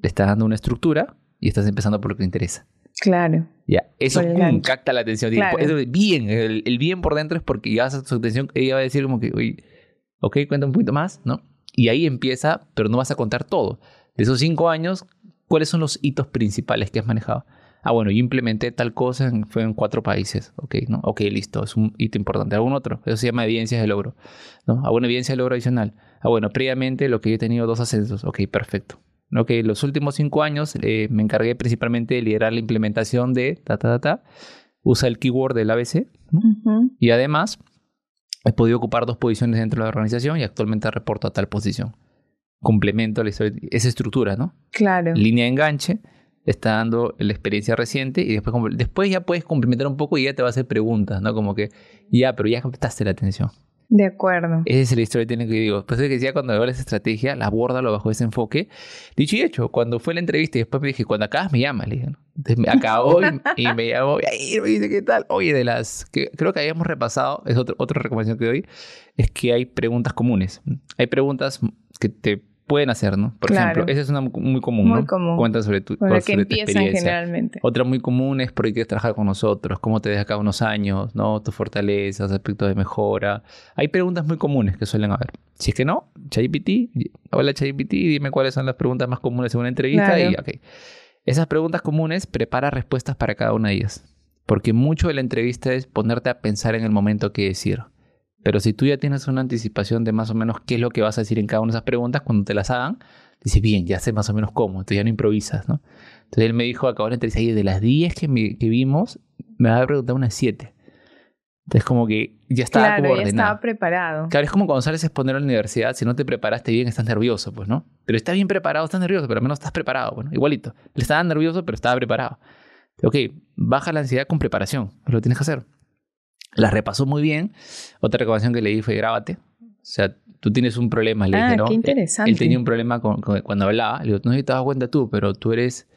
Le estás dando una estructura y estás empezando por lo que te interesa. Claro. Ya, eso capta la atención. Claro. Eso, bien, el bien por dentro es porque ya vas a su atención, ella va a decir como que, oye, ok, cuenta un poquito más, ¿no? Y ahí empieza, pero no vas a contar todo. De esos 5 años, ¿cuáles son los hitos principales que has manejado? Ah, bueno, yo implementé tal cosa, fue en 4 países. Ok, ¿no? Ok, listo, es un hito importante. ¿Algún otro? Eso se llama evidencias de logro, ¿no? ¿Alguna evidencia de logro adicional? Ah, bueno, previamente lo que yo he tenido 2 ascensos. Ok, perfecto. Ok, los últimos 5 años me encargué principalmente de liderar la implementación de Usa el keyword del ABC, ¿no? Y además he podido ocupar 2 posiciones dentro de la organización y actualmente reporto a tal posición. Complemento esa estructura, ¿no? Claro. Línea de enganche. Está dando la experiencia reciente y después ya puedes complementar un poco y ya te va a hacer preguntas, ¿no? Como que, pero ya captaste la atención. De acuerdo. Ese es el storytelling que digo. Pues es que decía, cuando veo esa estrategia, abórdalo bajo ese enfoque. Dicho y hecho, cuando fue la entrevista y después me dije, cuando acabas me llamas, le dije, ¿no? Entonces me acabó y me llamó, y me dice, ¿qué tal? Oye, de las que creo que habíamos repasado, es otra recomendación que doy, es que hay preguntas comunes. Hay preguntas que te pueden hacer, ¿no? Por ejemplo, esa es una muy común, ¿no? Muy común. Cuenta sobre tu experiencia. Generalmente. Otra muy común es por qué quieres trabajar con nosotros, cómo te ves acá unos años, ¿no? Tus fortalezas, aspectos de mejora. Hay preguntas muy comunes que suelen haber. Si es que no, ChatGPT, hola ChatGPT, dime cuáles son las preguntas más comunes en una entrevista y ok. Esas preguntas comunes, prepara respuestas para cada una de ellas. Porque mucho de la entrevista es ponerte a pensar en el momento que decir. Pero si tú ya tienes una anticipación de más o menos qué es lo que vas a decir en cada una de esas preguntas, cuando te las hagan, dices, bien, ya sé más o menos cómo, entonces ya no improvisas, ¿no? Entonces él me dijo, acabó la entrevista, y de las 10 que vimos, me va a preguntar unas 7. Entonces como que ya estaba como ordenado. Ya estaba preparado. Claro, es como cuando sales a exponer a la universidad, si no te preparaste bien, estás nervioso, pues, ¿no? Pero estás bien preparado, estás nervioso, pero al menos estás preparado, bueno, igualito. Él estaba nervioso, pero estaba preparado. Ok, baja la ansiedad con preparación, lo tienes que hacer. La repasó muy bien. Otra recomendación que le di fue grábate. O sea, tú tienes un problema, le dije, ¿no? Qué interesante. Él tenía un problema cuando hablaba. Le digo, no sé si te das cuenta tú, pero tú eres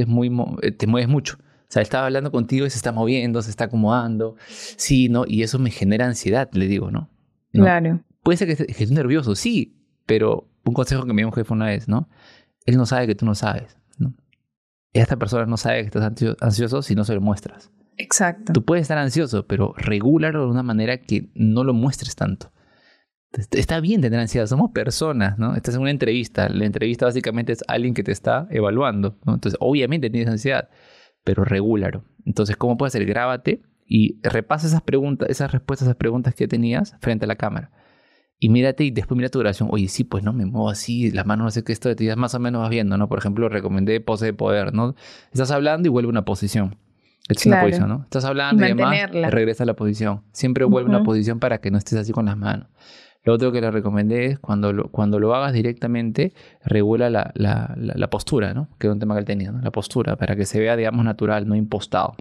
muy... te mueves mucho. O sea, él estaba hablando contigo y se está moviendo, se está acomodando. Sí, ¿no? Y eso me genera ansiedad, le digo, ¿no? Claro. Puede ser que estés nervioso, sí. Pero un consejo que me dio un jefe una vez, ¿no? Él no sabe que tú no sabes, ¿no? Esta persona no sabe que estás ansioso si no se lo muestras. Exacto. Tú puedes estar ansioso, pero regúlalo de una manera que no lo muestres tanto. Está bien tener ansiedad, somos personas, ¿no? Estás en una entrevista. La entrevista básicamente es alguien que te está evaluando, ¿no? Entonces, obviamente tienes ansiedad, pero regúlalo. Entonces, ¿cómo puedes hacer? Grábate y repasa esas preguntas, esas respuestas a esas preguntas que tenías frente a la cámara. Y mírate y después mira tu oración. Oye, sí, pues no me muevo así, las manos no sé qué, esto de ti más o menos vas viendo, ¿no? Por ejemplo, recomendé pose de poder, ¿no? Estás hablando y vuelve una posición. Es una posición, ¿no? Estás hablando y demás, mantenerla. regresa a la posición. Siempre vuelve a una Ujú. posición para que no estés así con las manos. Lo otro que le recomendé es cuando lo hagas directamente, regula la postura, ¿no? Que es un tema que él tenía, ¿no? La postura, para que se vea, digamos, natural, no impostado.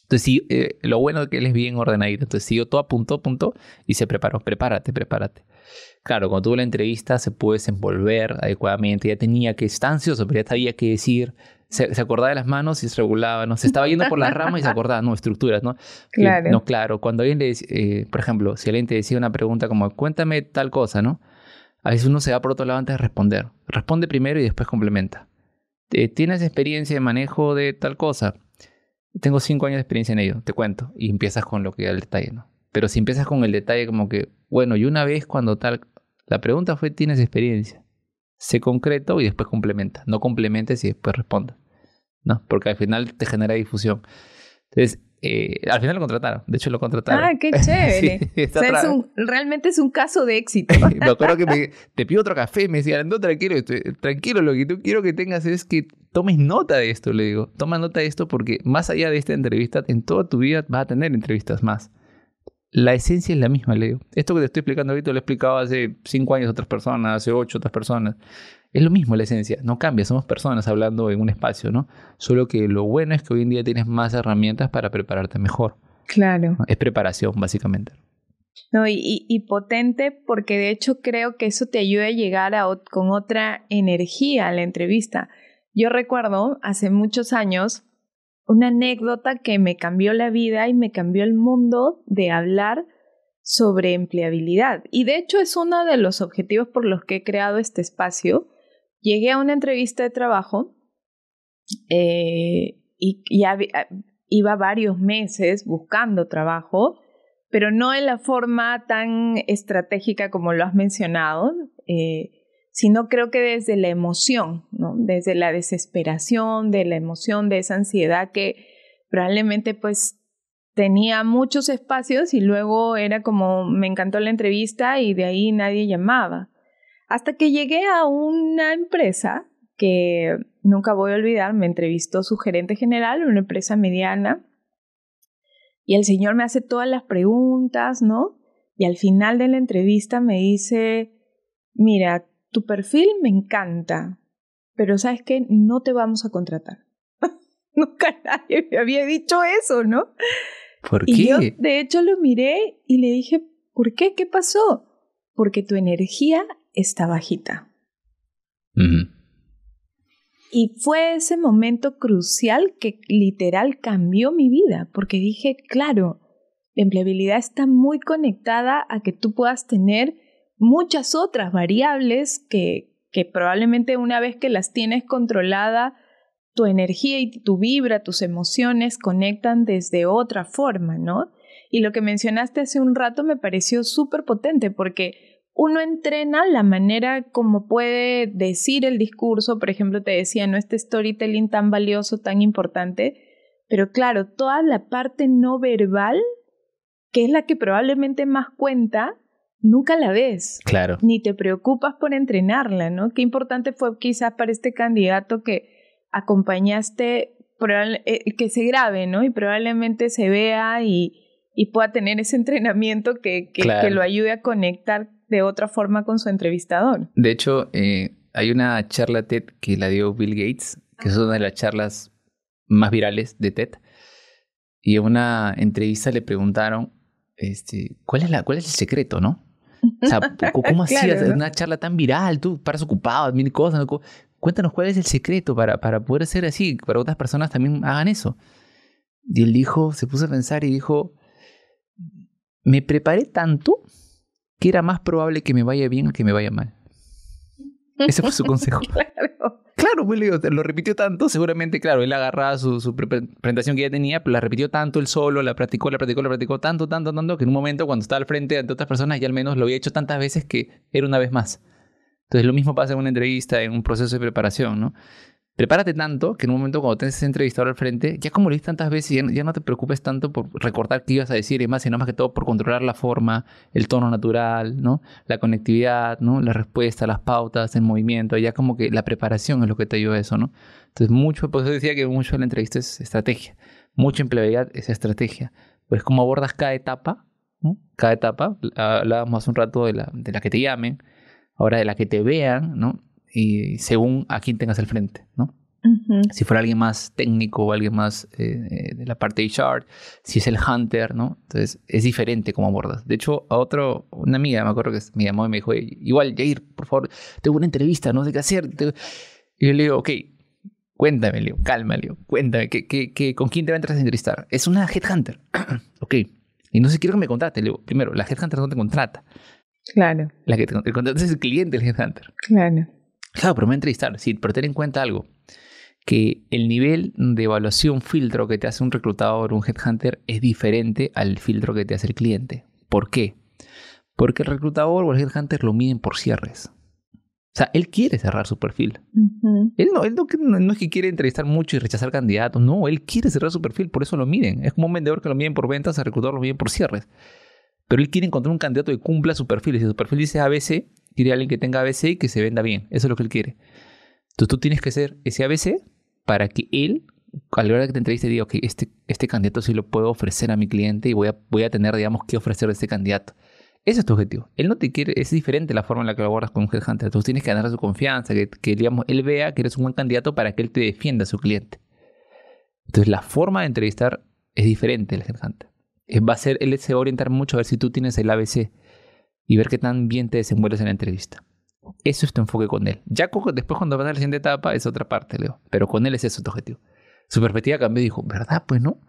Entonces, sí, lo bueno es que él es bien ordenadito. Entonces, siguió todo a punto y se preparó. Prepárate. Claro, cuando tuvo la entrevista se pudo desenvolver adecuadamente. Ya tenía que estar ansioso, pero ya sabía qué decir. Se acordaba de las manos y se regulaba, ¿no? Se estaba yendo por las ramas y se acordaba, no, estructuras, ¿no? Claro. No, claro, cuando alguien por ejemplo, si alguien te decía una pregunta como, cuéntame tal cosa, ¿no? A veces uno se va por otro lado antes de responder. Responde primero y después complementa. ¿Tienes experiencia de manejo de tal cosa? Tengo 5 años de experiencia en ello, te cuento. Y empiezas con lo que da el detalle, ¿no? Pero si empiezas con el detalle como que, bueno, y una vez cuando tal... La pregunta fue, ¿tienes experiencia? Sé concreto y después complementa. No complementes y después responda, ¿no? Porque al final te genera difusión. Entonces, al final lo contrataron. De hecho, lo contrataron. Ah, qué chévere. Sí, O sea, realmente es un caso de éxito. me acuerdo que te pido otro café. Me decían, no, tranquilo, lo que tú quiero que tengas es que tomes nota de esto, le digo. Toma nota de esto porque más allá de esta entrevista, en toda tu vida vas a tener entrevistas más. La esencia es la misma, le digo. Esto que te estoy explicando ahorita lo he explicado hace 5 años a otras personas, hace 8 otras personas. Es lo mismo la esencia, no cambia, somos personas hablando en un espacio, ¿no? Solo que lo bueno es que hoy en día tienes más herramientas para prepararte mejor. Claro. ¿No? Es preparación, básicamente. No, y potente porque de hecho creo que eso te ayuda a llegar con otra energía a la entrevista. Yo recuerdo hace muchos años una anécdota que me cambió la vida y me cambió el mundo de hablar sobre empleabilidad. Y de hecho es uno de los objetivos por los que he creado este espacio. Llegué a una entrevista de trabajo y ya iba varios meses buscando trabajo, pero no en la forma tan estratégica como lo has mencionado, sino creo que desde la emoción, ¿no? Desde la desesperación, de la emoción, de esa ansiedad que probablemente pues tenía muchos espacios y luego era como me encantó la entrevista y de ahí nadie llamaba. Hasta que llegué a una empresa que nunca voy a olvidar, me entrevistó su gerente general, una empresa mediana, y el señor me hace todas las preguntas, ¿no? Y al final de la entrevista me dice, mira, tu perfil me encanta, pero ¿sabes qué? No te vamos a contratar. Nunca nadie me había dicho eso, ¿no? ¿Por qué? Y yo, de hecho, lo miré y le dije, ¿por qué? ¿Qué pasó? Porque tu energía está bajita. Uh-huh. Y fue ese momento crucial que literal cambió mi vida, porque dije, claro, la empleabilidad está muy conectada a que tú puedas tener muchas otras variables que probablemente una vez que las tienes controlada, tu energía y tu vibra, tus emociones conectan desde otra forma, ¿no? Y lo que mencionaste hace un rato me pareció súper potente porque uno entrena la manera como puede decir el discurso, por ejemplo, te decía, no este storytelling tan valioso, tan importante, pero claro, toda la parte no verbal, que es la que probablemente más cuenta, nunca la ves. Claro. Ni te preocupas por entrenarla, ¿no? Qué importante fue quizás para este candidato que acompañaste, que se grabe, ¿no? Y probablemente se vea y pueda tener ese entrenamiento que lo ayude a conectar de otra forma con su entrevistador. De hecho, hay una charla TED que la dio Bill Gates, que es una de las charlas más virales de TED. Y en una entrevista le preguntaron, ¿cuál es el secreto, no? O sea, ¿cómo hacías claro, ¿no? Una charla tan viral? Tú paras ocupado, mil cosas. ¿No? Cuéntanos cuál es el secreto para poder ser así, para que otras personas también hagan eso. Y él dijo, se puso a pensar y dijo, me preparé tanto que era más probable que me vaya bien a que me vaya mal. Ese fue su consejo. Claro, pues lo repitió tanto, seguramente, claro, él agarraba su presentación que ya tenía, pero la repitió tanto él solo, la practicó tanto, que en un momento cuando estaba al frente ante otras personas ya al menos lo había hecho tantas veces que era una vez más. Entonces lo mismo pasa en una entrevista, en un proceso de preparación, ¿no? Prepárate tanto que en un momento cuando tenés ese entrevistador al frente, ya como lo viste tantas veces, ya no te preocupes tanto por recordar qué ibas a decir y más, sino más que todo por controlar la forma, el tono natural, ¿no? La conectividad, ¿no? La respuesta, las pautas, el movimiento, ya como que la preparación es lo que te ayuda a eso, ¿no? Entonces por eso decía que mucho de la entrevista es estrategia. mucha empleabilidad esa estrategia. Pues cómo abordas cada etapa, ¿no? Cada etapa, hablábamos hace un rato de la que te llamen, ahora de la que te vean, ¿no? Y según a quién tengas al frente, ¿no? Ujú. Si fuera alguien más técnico o alguien más de la parte de HR, si es el hunter, ¿no? Entonces es diferente cómo abordas. De hecho, una amiga, me acuerdo que me llamó y me dijo, igual, Jair, por favor, tengo una entrevista, no sé qué hacer. Y yo le digo, ok, cuéntame, Leo, calma, Leo, cuéntame, ¿con quién te va a entrar a entrevistar? Es una headhunter. Ok, y no sé, quiero que me contrate. Le digo, primero, la headhunter no te contrata. Claro, El contrato es el cliente del headhunter. claro. Claro, pero me va a entrevistar, sí, pero ten en cuenta algo, que el nivel de evaluación filtro que te hace un reclutador o un headhunter es diferente al filtro que te hace el cliente. ¿Por qué? Porque el reclutador o el headhunter lo miden por cierres. O sea, él quiere cerrar su perfil. Ujú. Él no es que quiere entrevistar mucho y rechazar candidatos. No, él quiere cerrar su perfil, por eso lo miden. Es como un vendedor que lo miden por ventas, el reclutador lo miden por cierres. Pero él quiere encontrar un candidato que cumpla su perfil. Y si su perfil dice ABC, quiere alguien que tenga ABC y que se venda bien. Eso es lo que él quiere. Entonces tú tienes que ser ese ABC para que él, a la hora que te entreviste, diga, ok, este candidato sí lo puedo ofrecer a mi cliente y voy a tener, digamos, qué ofrecer a este candidato. Ese es tu objetivo. Él no te quiere, es diferente la forma en la que lo abordas con un headhunter. Tú tienes que ganar su confianza, que digamos, él vea que eres un buen candidato para que él te defienda a su cliente. Entonces la forma de entrevistar es diferente del headhunter. Él se va a orientar mucho a ver si tú tienes el ABC y ver qué tan bien te desenvuelves en la entrevista. Eso es tu enfoque con él. Ya después cuando vas a la siguiente etapa es otra parte, Leo. Pero con él es eso tu objetivo. Su perspectiva cambió y dijo, ¿verdad? Pues no.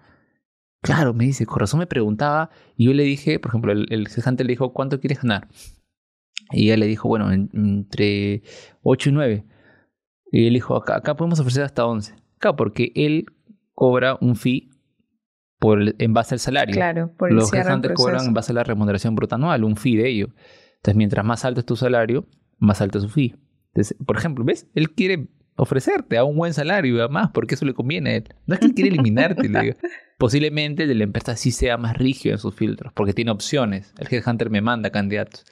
Claro, me dice, con razón me preguntaba. Y yo le dije, por ejemplo, el headhunter le dijo, ¿cuánto quieres ganar? Y ella le dijo, bueno, entre 8 y 9. Y él dijo, acá podemos ofrecer hasta 11. Claro, porque él cobra un fee en base al salario. Claro, por el Los cierre del headhunters cobran proceso. en base a la remuneración bruta anual, un fee de ello. Entonces, mientras más alto es tu salario, más alto es su fee. Entonces, por ejemplo, ¿ves? Él quiere ofrecerte a un buen salario y además porque eso le conviene a él. No es que él quiere eliminarte, le digo. Posiblemente el de la empresa sí sea más rígido en sus filtros, porque tiene opciones. El headhunter me manda candidatos.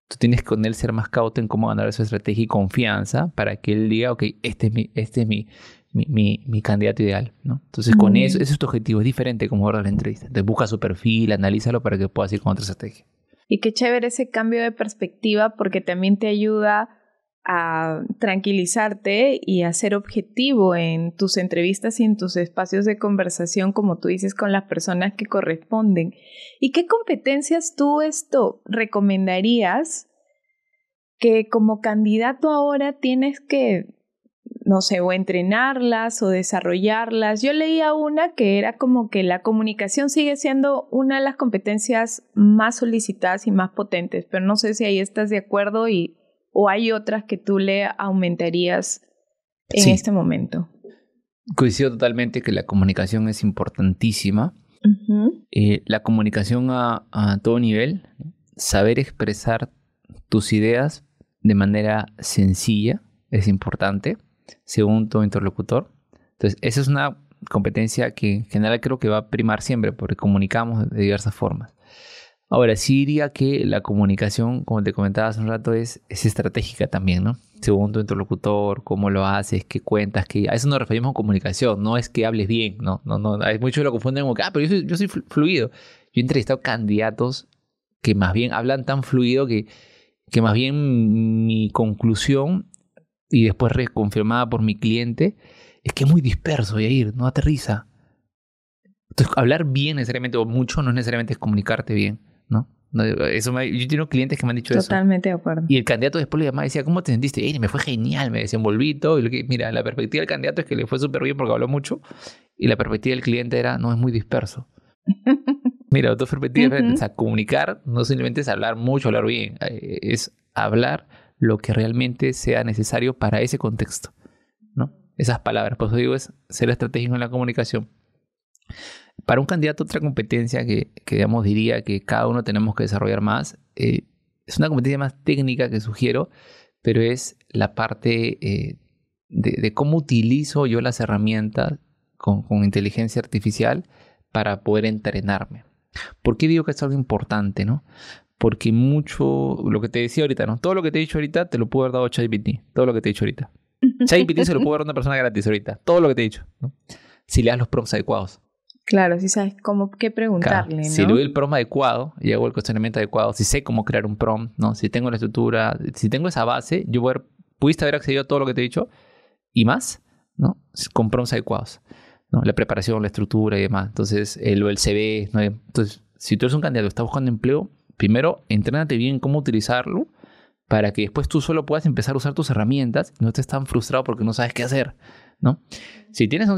Tú tienes que con él ser más cauto en cómo ganar su estrategia y confianza para que él diga, ok, este es mi candidato ideal, ¿no? Entonces, con eso, ese es tu objetivo. Es diferente como abordar la entrevista. Entonces, busca su perfil, analízalo para que puedas ir con otra estrategia. Y qué chévere ese cambio de perspectiva porque también te ayuda a tranquilizarte y a ser objetivo en tus entrevistas y en tus espacios de conversación, como tú dices, con las personas que corresponden. ¿Y qué competencias tú recomendarías que como candidato ahora tienes que, no sé, o entrenarlas o desarrollarlas? Yo leía una que era como que la comunicación sigue siendo una de las competencias más solicitadas y más potentes, pero no sé si ahí estás de acuerdo o hay otras que tú le aumentarías en Sí. este momento. Coincido totalmente que la comunicación es importantísima. Uh-huh. La comunicación a todo nivel, ¿no? Saber expresar tus ideas de manera sencilla es importante, según tu interlocutor. Entonces, esa es una competencia que en general creo que va a primar siempre, porque comunicamos de diversas formas. Ahora, sí diría que la comunicación, como te comentaba hace un rato, es estratégica también, ¿no? Según tu interlocutor, cómo lo haces, qué cuentas, a eso nos referimos con comunicación, no es que hables bien, no. Hay muchos que lo confunden como que, pero yo soy fluido. Yo he entrevistado candidatos que más bien hablan tan fluido que más bien mi conclusión, y después reconfirmada por mi cliente, es que es muy disperso, Yair, no aterriza. Entonces, hablar bien necesariamente o mucho no necesariamente es comunicarte bien, ¿no? Yo tengo clientes que me han dicho Totalmente eso. de acuerdo. Y el candidato después le llamaba y decía, ¿cómo te sentiste? Me fue genial, me desenvolví todo. Mira, la perspectiva del candidato es que le fue súper bien porque habló mucho. Y la perspectiva del cliente era, no, es muy disperso. Mira, otra perspectiva es diferente. O sea, comunicar no simplemente es hablar mucho, hablar bien. Es hablar lo que realmente sea necesario para ese contexto, ¿no? Esas palabras. Por eso digo, es ser estratégico en la comunicación. Para un candidato, otra competencia que digamos, diría que cada uno tenemos que desarrollar más, es una competencia más técnica que sugiero, pero es la parte de cómo utilizo yo las herramientas con inteligencia artificial para poder entrenarme. ¿Por qué digo que es algo importante, no? Porque mucho, lo que te decía ahorita, ¿no? Todo lo que te he dicho ahorita te lo pudo haber dado ChatGPT. Todo lo que te he dicho ahorita. ChatGPT se lo pudo dar a una persona gratis ahorita. Todo lo que te he dicho, ¿no? Si le das los prompts adecuados. Claro, si sabes cómo, qué preguntarle, ¿no? Si le doy el prompt adecuado y hago el cuestionamiento adecuado, si sé cómo crear un prompt, ¿no? Si tengo la estructura, si tengo esa base, pudiste haber accedido a todo lo que te he dicho y más, ¿no? Con prompts adecuados, ¿no? La preparación, la estructura y demás. Entonces, el CV, ¿no? Entonces, si tú eres un candidato que está buscando empleo, primero, entrénate bien cómo utilizarlo para que después tú solo puedas empezar a usar tus herramientas y no estés tan frustrado porque no sabes qué hacer, ¿no? Si tienes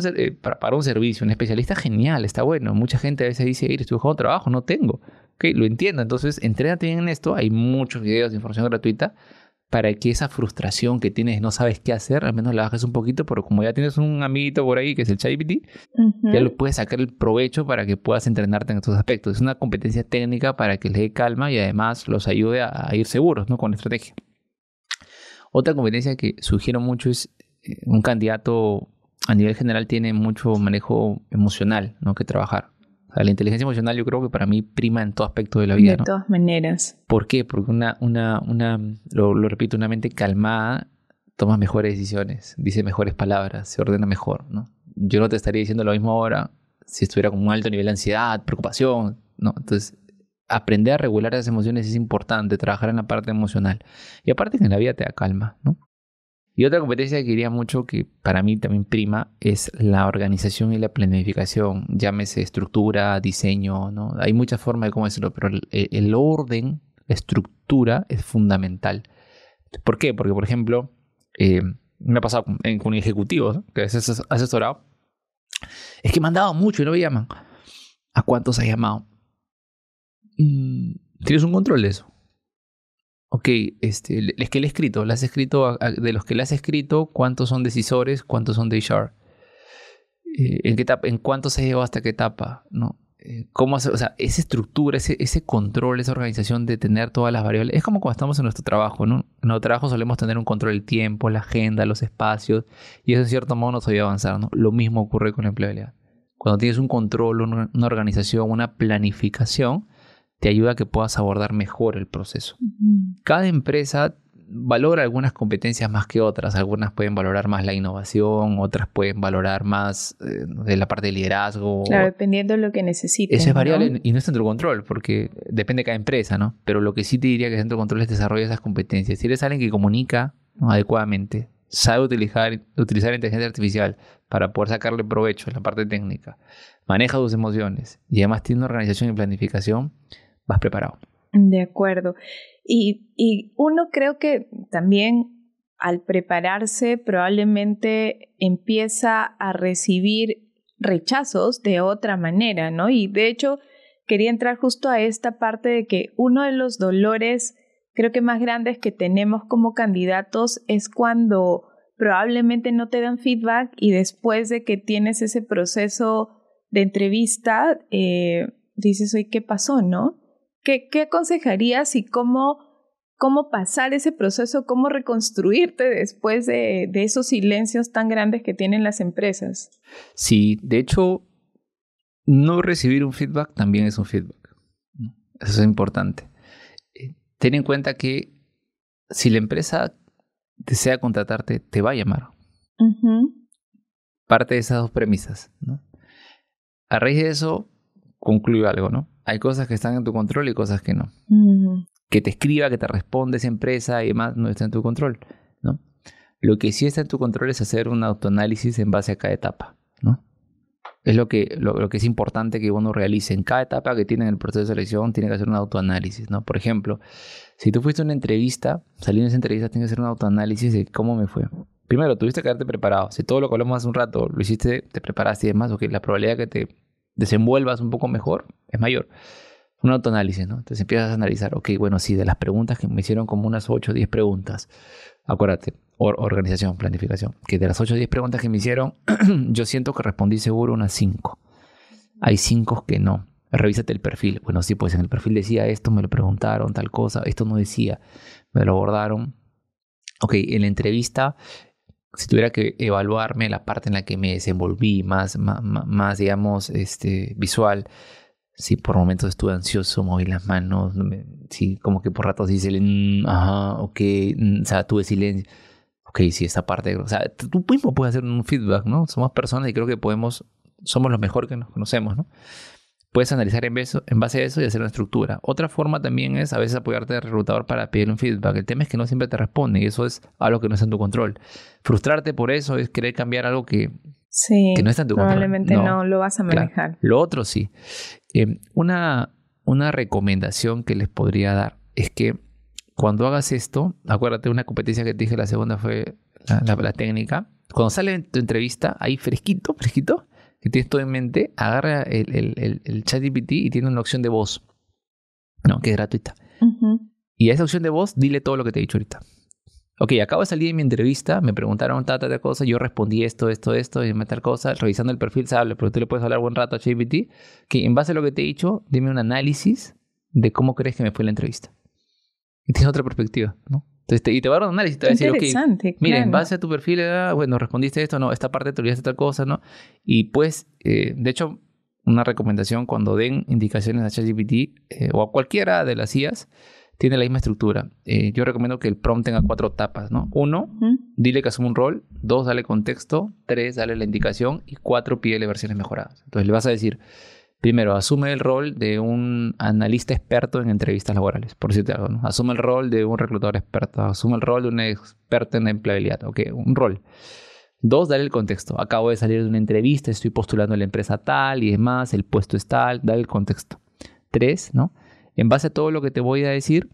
para un servicio, un especialista, genial, está bueno. Mucha gente a veces dice, estoy buscando trabajo, no tengo. Ok, lo entiendo. Entonces, entrénate bien en esto. Hay muchos videos de información gratuita para que esa frustración que tienes, no sabes qué hacer, al menos la bajes un poquito, porque como ya tienes un amiguito por ahí que es el ChatGPT, ya lo puedes sacar el provecho para que puedas entrenarte en estos aspectos. Es una competencia técnica para que les dé calma y además los ayude a ir seguros, ¿no? Con la estrategia. Otra competencia que sugiero mucho es un candidato a nivel general tiene mucho manejo emocional, ¿no? Que trabajar. O sea, la inteligencia emocional yo creo que para mí prima en todo aspecto de la vida, De ¿no? todas maneras. ¿Por qué? Porque lo repito, una mente calmada toma mejores decisiones, dice mejores palabras, se ordena mejor, ¿no? Yo no te estaría diciendo lo mismo ahora si estuviera con un alto nivel de ansiedad, preocupación, ¿no? Entonces, aprender a regular esas emociones es importante, trabajar en la parte emocional. Y aparte que en la vida te da calma, ¿no? Y otra competencia que quería mucho, que para mí también prima, es la organización y la planificación. Llámese estructura, diseño, ¿no? Hay muchas formas de cómo decirlo, pero el orden, la estructura es fundamental. ¿Por qué? Porque, por ejemplo, me ha pasado con ejecutivos, ¿no? Que a veces has asesorado. Es que me han dado mucho y no me llaman. ¿A cuántos has llamado? ¿Tienes un control de eso? Ok, es que le he escrito, de los que le has escrito, ¿cuántos son decisores? ¿Cuántos son de HR? ¿En qué etapa, en cuánto se llevó hasta qué etapa? ¿No? ¿Cómo hacer? O sea, esa estructura, ese control, esa organización de tener todas las variables. Es como cuando estamos en nuestro trabajo, ¿no? En nuestro trabajo solemos tener un control del tiempo, la agenda, los espacios, y eso en cierto modo nos ayuda a avanzar, ¿no? Lo mismo ocurre con la empleabilidad. Cuando tienes un control, una organización, una planificación, te ayuda a que puedas abordar mejor el proceso. Cada empresa valora algunas competencias más que otras. Algunas pueden valorar más la innovación, otras pueden valorar más de la parte de liderazgo. Claro, dependiendo de lo que necesiten. Eso es variable, ¿no? Y no está en tu control, porque depende de cada empresa, ¿no? Pero lo que sí te diría que está en tu control es desarrollar esas competencias. Si eres alguien que comunica, ¿no?, adecuadamente, sabe utilizar inteligencia artificial para poder sacarle provecho en la parte técnica, maneja tus emociones y además tiene una organización y planificación, vas preparado. De acuerdo. Y uno creo que también al prepararse probablemente empieza a recibir rechazos de otra manera, ¿no? Y de hecho quería entrar justo a esta parte de que uno de los dolores creo que más grandes que tenemos como candidatos es cuando probablemente no te dan feedback y después de que tienes ese proceso de entrevista dices, oye, ¿qué pasó, no? ¿Qué aconsejarías y cómo pasar ese proceso, cómo reconstruirte después de esos silencios tan grandes que tienen las empresas? Sí, de hecho, no recibir un feedback también es un feedback. Eso es importante. Ten en cuenta que si la empresa desea contratarte, te va a llamar. Parte de esas dos premisas, ¿no? A raíz de eso, concluyo algo, ¿no? Hay cosas que están en tu control y cosas que no. Que te escriba, que te responda esa empresa y demás no está en tu control, ¿no? Lo que sí está en tu control es hacer un autoanálisis en base a cada etapa, ¿no? Es lo que es importante que uno realice. En cada etapa que tiene en el proceso de selección tiene que hacer un autoanálisis, ¿no? Por ejemplo, si tú fuiste a una entrevista, saliendo de esa entrevista tienes que hacer un autoanálisis de cómo me fue. Primero, tuviste que haberte preparado. Si todo lo que hablamos hace un rato lo hiciste, te preparaste y demás, ok, la probabilidad de que te desenvuelvas un poco mejor es mayor. Un autoanálisis, ¿no? Entonces empiezas a analizar, ok, bueno, sí, de las preguntas que me hicieron como unas 8 o 10 preguntas, acuérdate, organización, planificación, que de las 8 o 10 preguntas que me hicieron, yo siento que respondí seguro unas 5. Hay 5 que no. Revísate el perfil. Bueno, sí, pues en el perfil decía esto, me lo preguntaron, tal cosa, esto no decía, me lo abordaron. Ok, en la entrevista, si tuviera que evaluarme la parte en la que me desenvolví más digamos, visual, sí, por momentos estuve ansioso, moví las manos, sí, como que por ratos dice, ajá, ok, o sea, tuve silencio. Ok, sí, esta parte, o sea, tú mismo puedes hacer un feedback, ¿no? Somos personas y creo que podemos somos lo mejor que nos conocemos, ¿no? Puedes analizar en base a eso y hacer una estructura. Otra forma también es a veces apoyarte al reclutador para pedir un feedback. El tema es que no siempre te responde y eso es algo que no está en tu control. Frustrarte por eso es querer cambiar algo que no está en tu control. Probablemente no lo vas a manejar. Claro. Lo otro sí. Una recomendación que les podría dar es que cuando hagas esto, acuérdate, una competencia que te dije, la segunda fue la técnica. Cuando sale tu entrevista, ahí fresquito, que tienes todo en mente, agarra el ChatGPT y tiene una opción de voz, ¿no? Que es gratuita. Y a esa opción de voz, dile todo lo que te he dicho ahorita. Ok, acabo de salir de mi entrevista, me preguntaron tal cosa, yo respondí esto, y tal cosa, revisando el perfil se habla, pero tú le puedes hablar buen rato a ChatGPT, que en base a lo que te he dicho, dime un análisis de cómo crees que me fue la entrevista. Y tienes otra perspectiva, ¿no? Entonces, y te va a dar un análisis, te va a decir, ok, mira, en base a tu perfil, bueno, respondiste esto, no, esta parte te olvidaste tal cosa, ¿no? Y pues, de hecho, una recomendación cuando den indicaciones a ChatGPT o a cualquiera de las IAs, tiene la misma estructura. Yo recomiendo que el prompt tenga 4 etapas, ¿no? 1, dile que asume un rol. 2, dale contexto. 3, dale la indicación. Y 4, pídele versiones mejoradas. Entonces le vas a decir, primero, asume el rol de un analista experto en entrevistas laborales, por decirte algo, ¿no? Asume el rol de un reclutador experto. Asume el rol de un experto en empleabilidad. Ok, un rol. 2, dale el contexto. Acabo de salir de una entrevista, estoy postulando a la empresa tal y demás, el puesto es tal, dale el contexto. 3, ¿no? En base a todo lo que te voy a decir,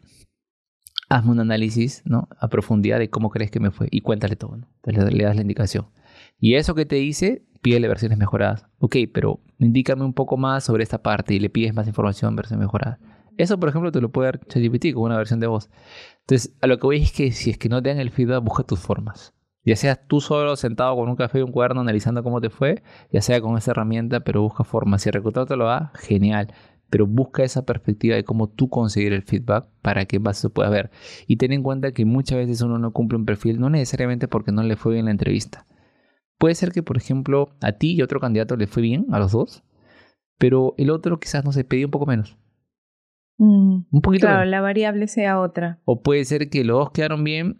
hazme un análisis, ¿no? A profundidad de cómo crees que me fue y cuéntale todo, ¿no? Entonces le das la indicación. Y eso que te dice, pídele versiones mejoradas. Ok, pero indícame un poco más sobre esta parte y le pides más información, versiones mejoradas. Eso, por ejemplo, te lo puede dar ChatGPT con una versión de voz. Entonces, a lo que voy es que si es que no te dan el feedback, busca tus formas. Ya seas tú solo sentado con un café y un cuaderno analizando cómo te fue, ya sea con esa herramienta, pero busca formas. Si el reclutador te lo da, genial. Pero busca esa perspectiva de cómo tú conseguir el feedback para que más se pueda ver. Y ten en cuenta que muchas veces uno no cumple un perfil, no necesariamente porque no le fue bien la entrevista. Puede ser que, por ejemplo, a ti y a otro candidato le fue bien, a los dos, pero el otro quizás, no se pedía un poco menos. Un poquito claro, menos. La variable sea otra. O puede ser que los dos quedaron bien,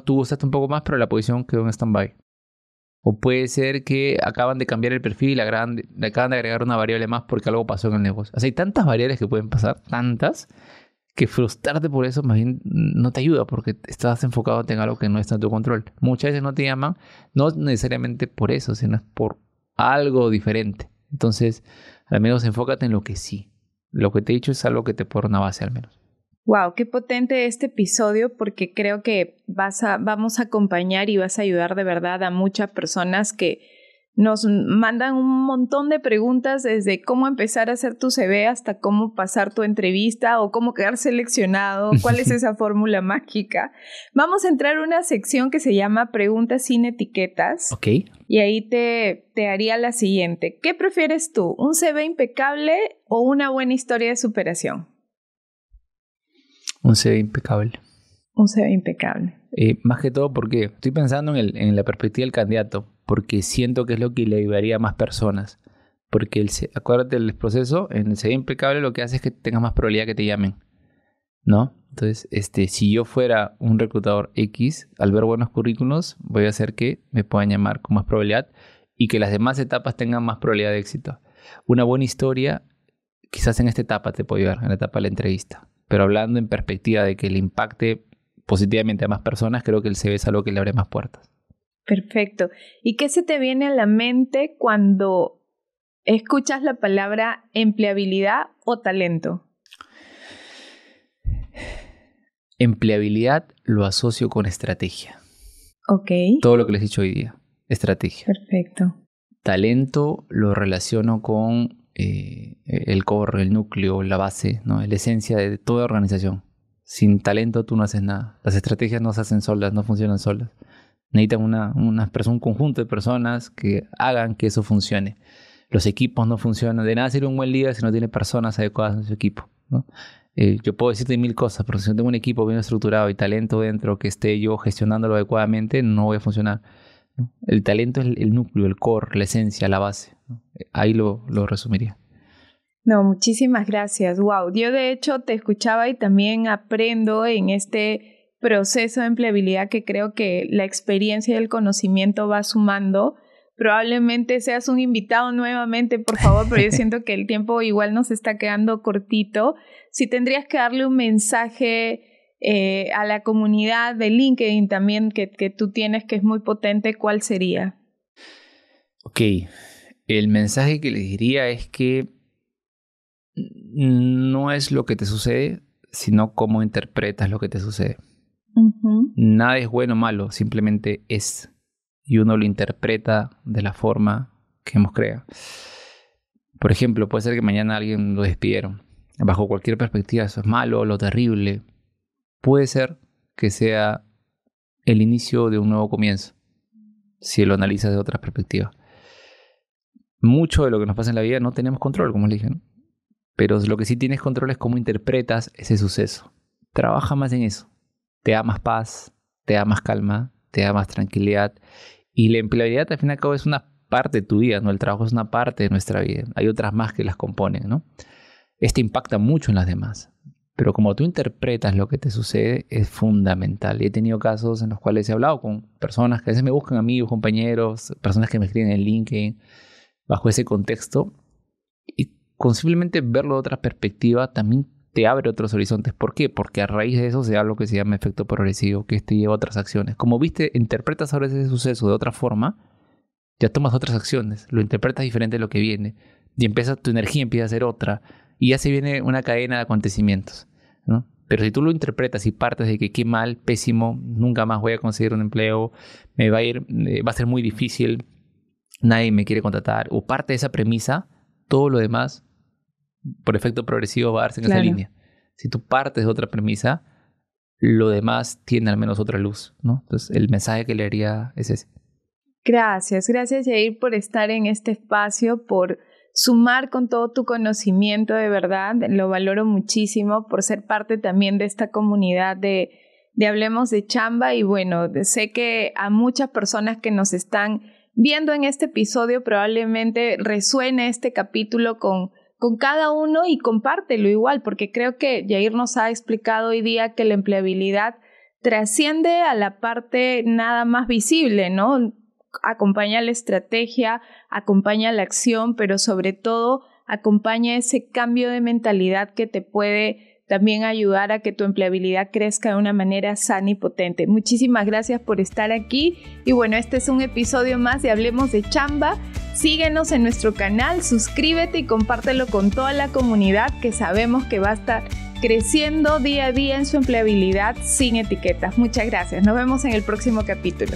tú gustaste un poco más, pero la posición quedó en stand-by. O puede ser que acaban de cambiar el perfil y le acaban de agregar una variable más porque algo pasó en el negocio. O sea, hay tantas variables que pueden pasar, tantas, que frustrarte por eso más bien no te ayuda porque estás enfocado en algo que no está en tu control. Muchas veces no te llaman, no necesariamente por eso, sino por algo diferente. Entonces, al menos enfócate en lo que sí. Lo que te he dicho es algo que te pone una base al menos. Wow, qué potente este episodio porque creo que vamos a acompañar y vas a ayudar de verdad a muchas personas que nos mandan un montón de preguntas desde cómo empezar a hacer tu CV hasta cómo pasar tu entrevista o cómo quedar seleccionado, cuál es esa fórmula mágica. Vamos a entrar a una sección que se llama Preguntas sin etiquetas. Ok. Y ahí te haría la siguiente. ¿Qué prefieres tú? ¿Un CV impecable o una buena historia de superación? Un CV impecable. Un CV impecable. Más que todo porque estoy pensando en la perspectiva del candidato, porque siento que es lo que le ayudaría a más personas. Porque acuérdate del proceso, en el CV impecable lo que hace es que tengas más probabilidad que te llamen, ¿no? Entonces, si yo fuera un reclutador X, al ver buenos currículos, voy a hacer que me puedan llamar con más probabilidad y que las demás etapas tengan más probabilidad de éxito. Una buena historia, quizás en esta etapa te puede ayudar, en la etapa de la entrevista. Pero hablando en perspectiva de que le impacte positivamente a más personas, creo que el CV es algo que le abre más puertas. Perfecto. ¿Y qué se te viene a la mente cuando escuchas la palabra empleabilidad o talento? Empleabilidad lo asocio con estrategia. Ok. Todo lo que les he dicho hoy día, estrategia. Perfecto. Talento lo relaciono con el core, el núcleo, la base, ¿no? La esencia de toda organización. Sin talento tú no haces nada. Las estrategias no se hacen solas, no funcionan solas. Necesitan un conjunto de personas que hagan que eso funcione. Los equipos no funcionan. De nada sirve un buen líder si no tiene personas adecuadas en su equipo, ¿no? Yo puedo decirte 1000 cosas, pero si no tengo un equipo bien estructurado y talento dentro que esté yo gestionándolo adecuadamente, no voy a funcionar, ¿no? El talento es el núcleo, el core, la esencia, la base, ¿no? Ahí lo resumiría. No, muchísimas gracias. Wow, yo de hecho te escuchaba y también aprendo en este proceso de empleabilidad que creo que la experiencia y el conocimiento va sumando probablemente seas un invitado nuevamente, por favor, pero yo siento que el tiempo igual nos está quedando cortito. Si tendrías que darle un mensaje a la comunidad de LinkedIn también que tú tienes, que es muy potente, ¿cuál sería? Ok, el mensaje que les diría es que no es lo que te sucede, sino cómo interpretas lo que te sucede. Uh-huh. Nada es bueno o malo, simplemente es. Y uno lo interpreta de la forma que hemos creado. Por ejemplo, puede ser que mañana alguien lo despidieron. Bajo cualquier perspectiva, eso es malo, lo terrible. Puede ser que sea el inicio de un nuevo comienzo, si lo analizas de otra perspectiva. Mucho de lo que nos pasa en la vida no tenemos control, como les dije, ¿no? Pero lo que sí tienes control es cómo interpretas ese suceso. Trabaja más en eso. Te da más paz, te da más calma, te da más tranquilidad. Y la empleabilidad, al fin y al cabo, es una parte de tu vida, ¿no? El trabajo es una parte de nuestra vida. Hay otras más que las componen, ¿no? Este impacta mucho en las demás. Pero como tú interpretas lo que te sucede, es fundamental. Y he tenido casos en los cuales he hablado con personas que a veces me buscan amigos, compañeros, personas que me escriben en LinkedIn, bajo ese contexto. Y con simplemente verlo de otra perspectiva, también te abre otros horizontes. ¿Por qué? Porque a raíz de eso se da lo que se llama efecto progresivo, que te lleva a otras acciones. Como viste, interpretas ahora ese suceso de otra forma, ya tomas otras acciones, lo interpretas diferente de lo que viene, y tu energía empieza a ser otra, y ya se viene una cadena de acontecimientos, ¿no? Pero si tú lo interpretas y partes de que qué mal, pésimo, nunca más voy a conseguir un empleo, me va a ir, va a ser muy difícil, nadie me quiere contratar, o parte de esa premisa, todo lo demás por efecto progresivo va a darse en esa línea. Si tú partes de otra premisa, lo demás tiene al menos otra luz, ¿no? Entonces, el mensaje que le haría es ese. Gracias, Yair, por estar en este espacio, por sumar con todo tu conocimiento, de verdad, lo valoro muchísimo, por ser parte también de esta comunidad de Hablemos de Chamba. Y bueno, sé que a muchas personas que nos están viendo en este episodio probablemente resuene este capítulo con cada uno, y compártelo igual, porque creo que Yair nos ha explicado hoy día que la empleabilidad trasciende a la parte nada más visible, ¿no? Acompaña la estrategia, acompaña la acción, pero sobre todo acompaña ese cambio de mentalidad que te puede también ayudar a que tu empleabilidad crezca de una manera sana y potente. Muchísimas gracias por estar aquí. Y bueno, este es un episodio más de Hablemos de Chamba. Síguenos en nuestro canal, suscríbete y compártelo con toda la comunidad, que sabemos que va a estar creciendo día a día en su empleabilidad sin etiquetas. Muchas gracias. Nos vemos en el próximo capítulo.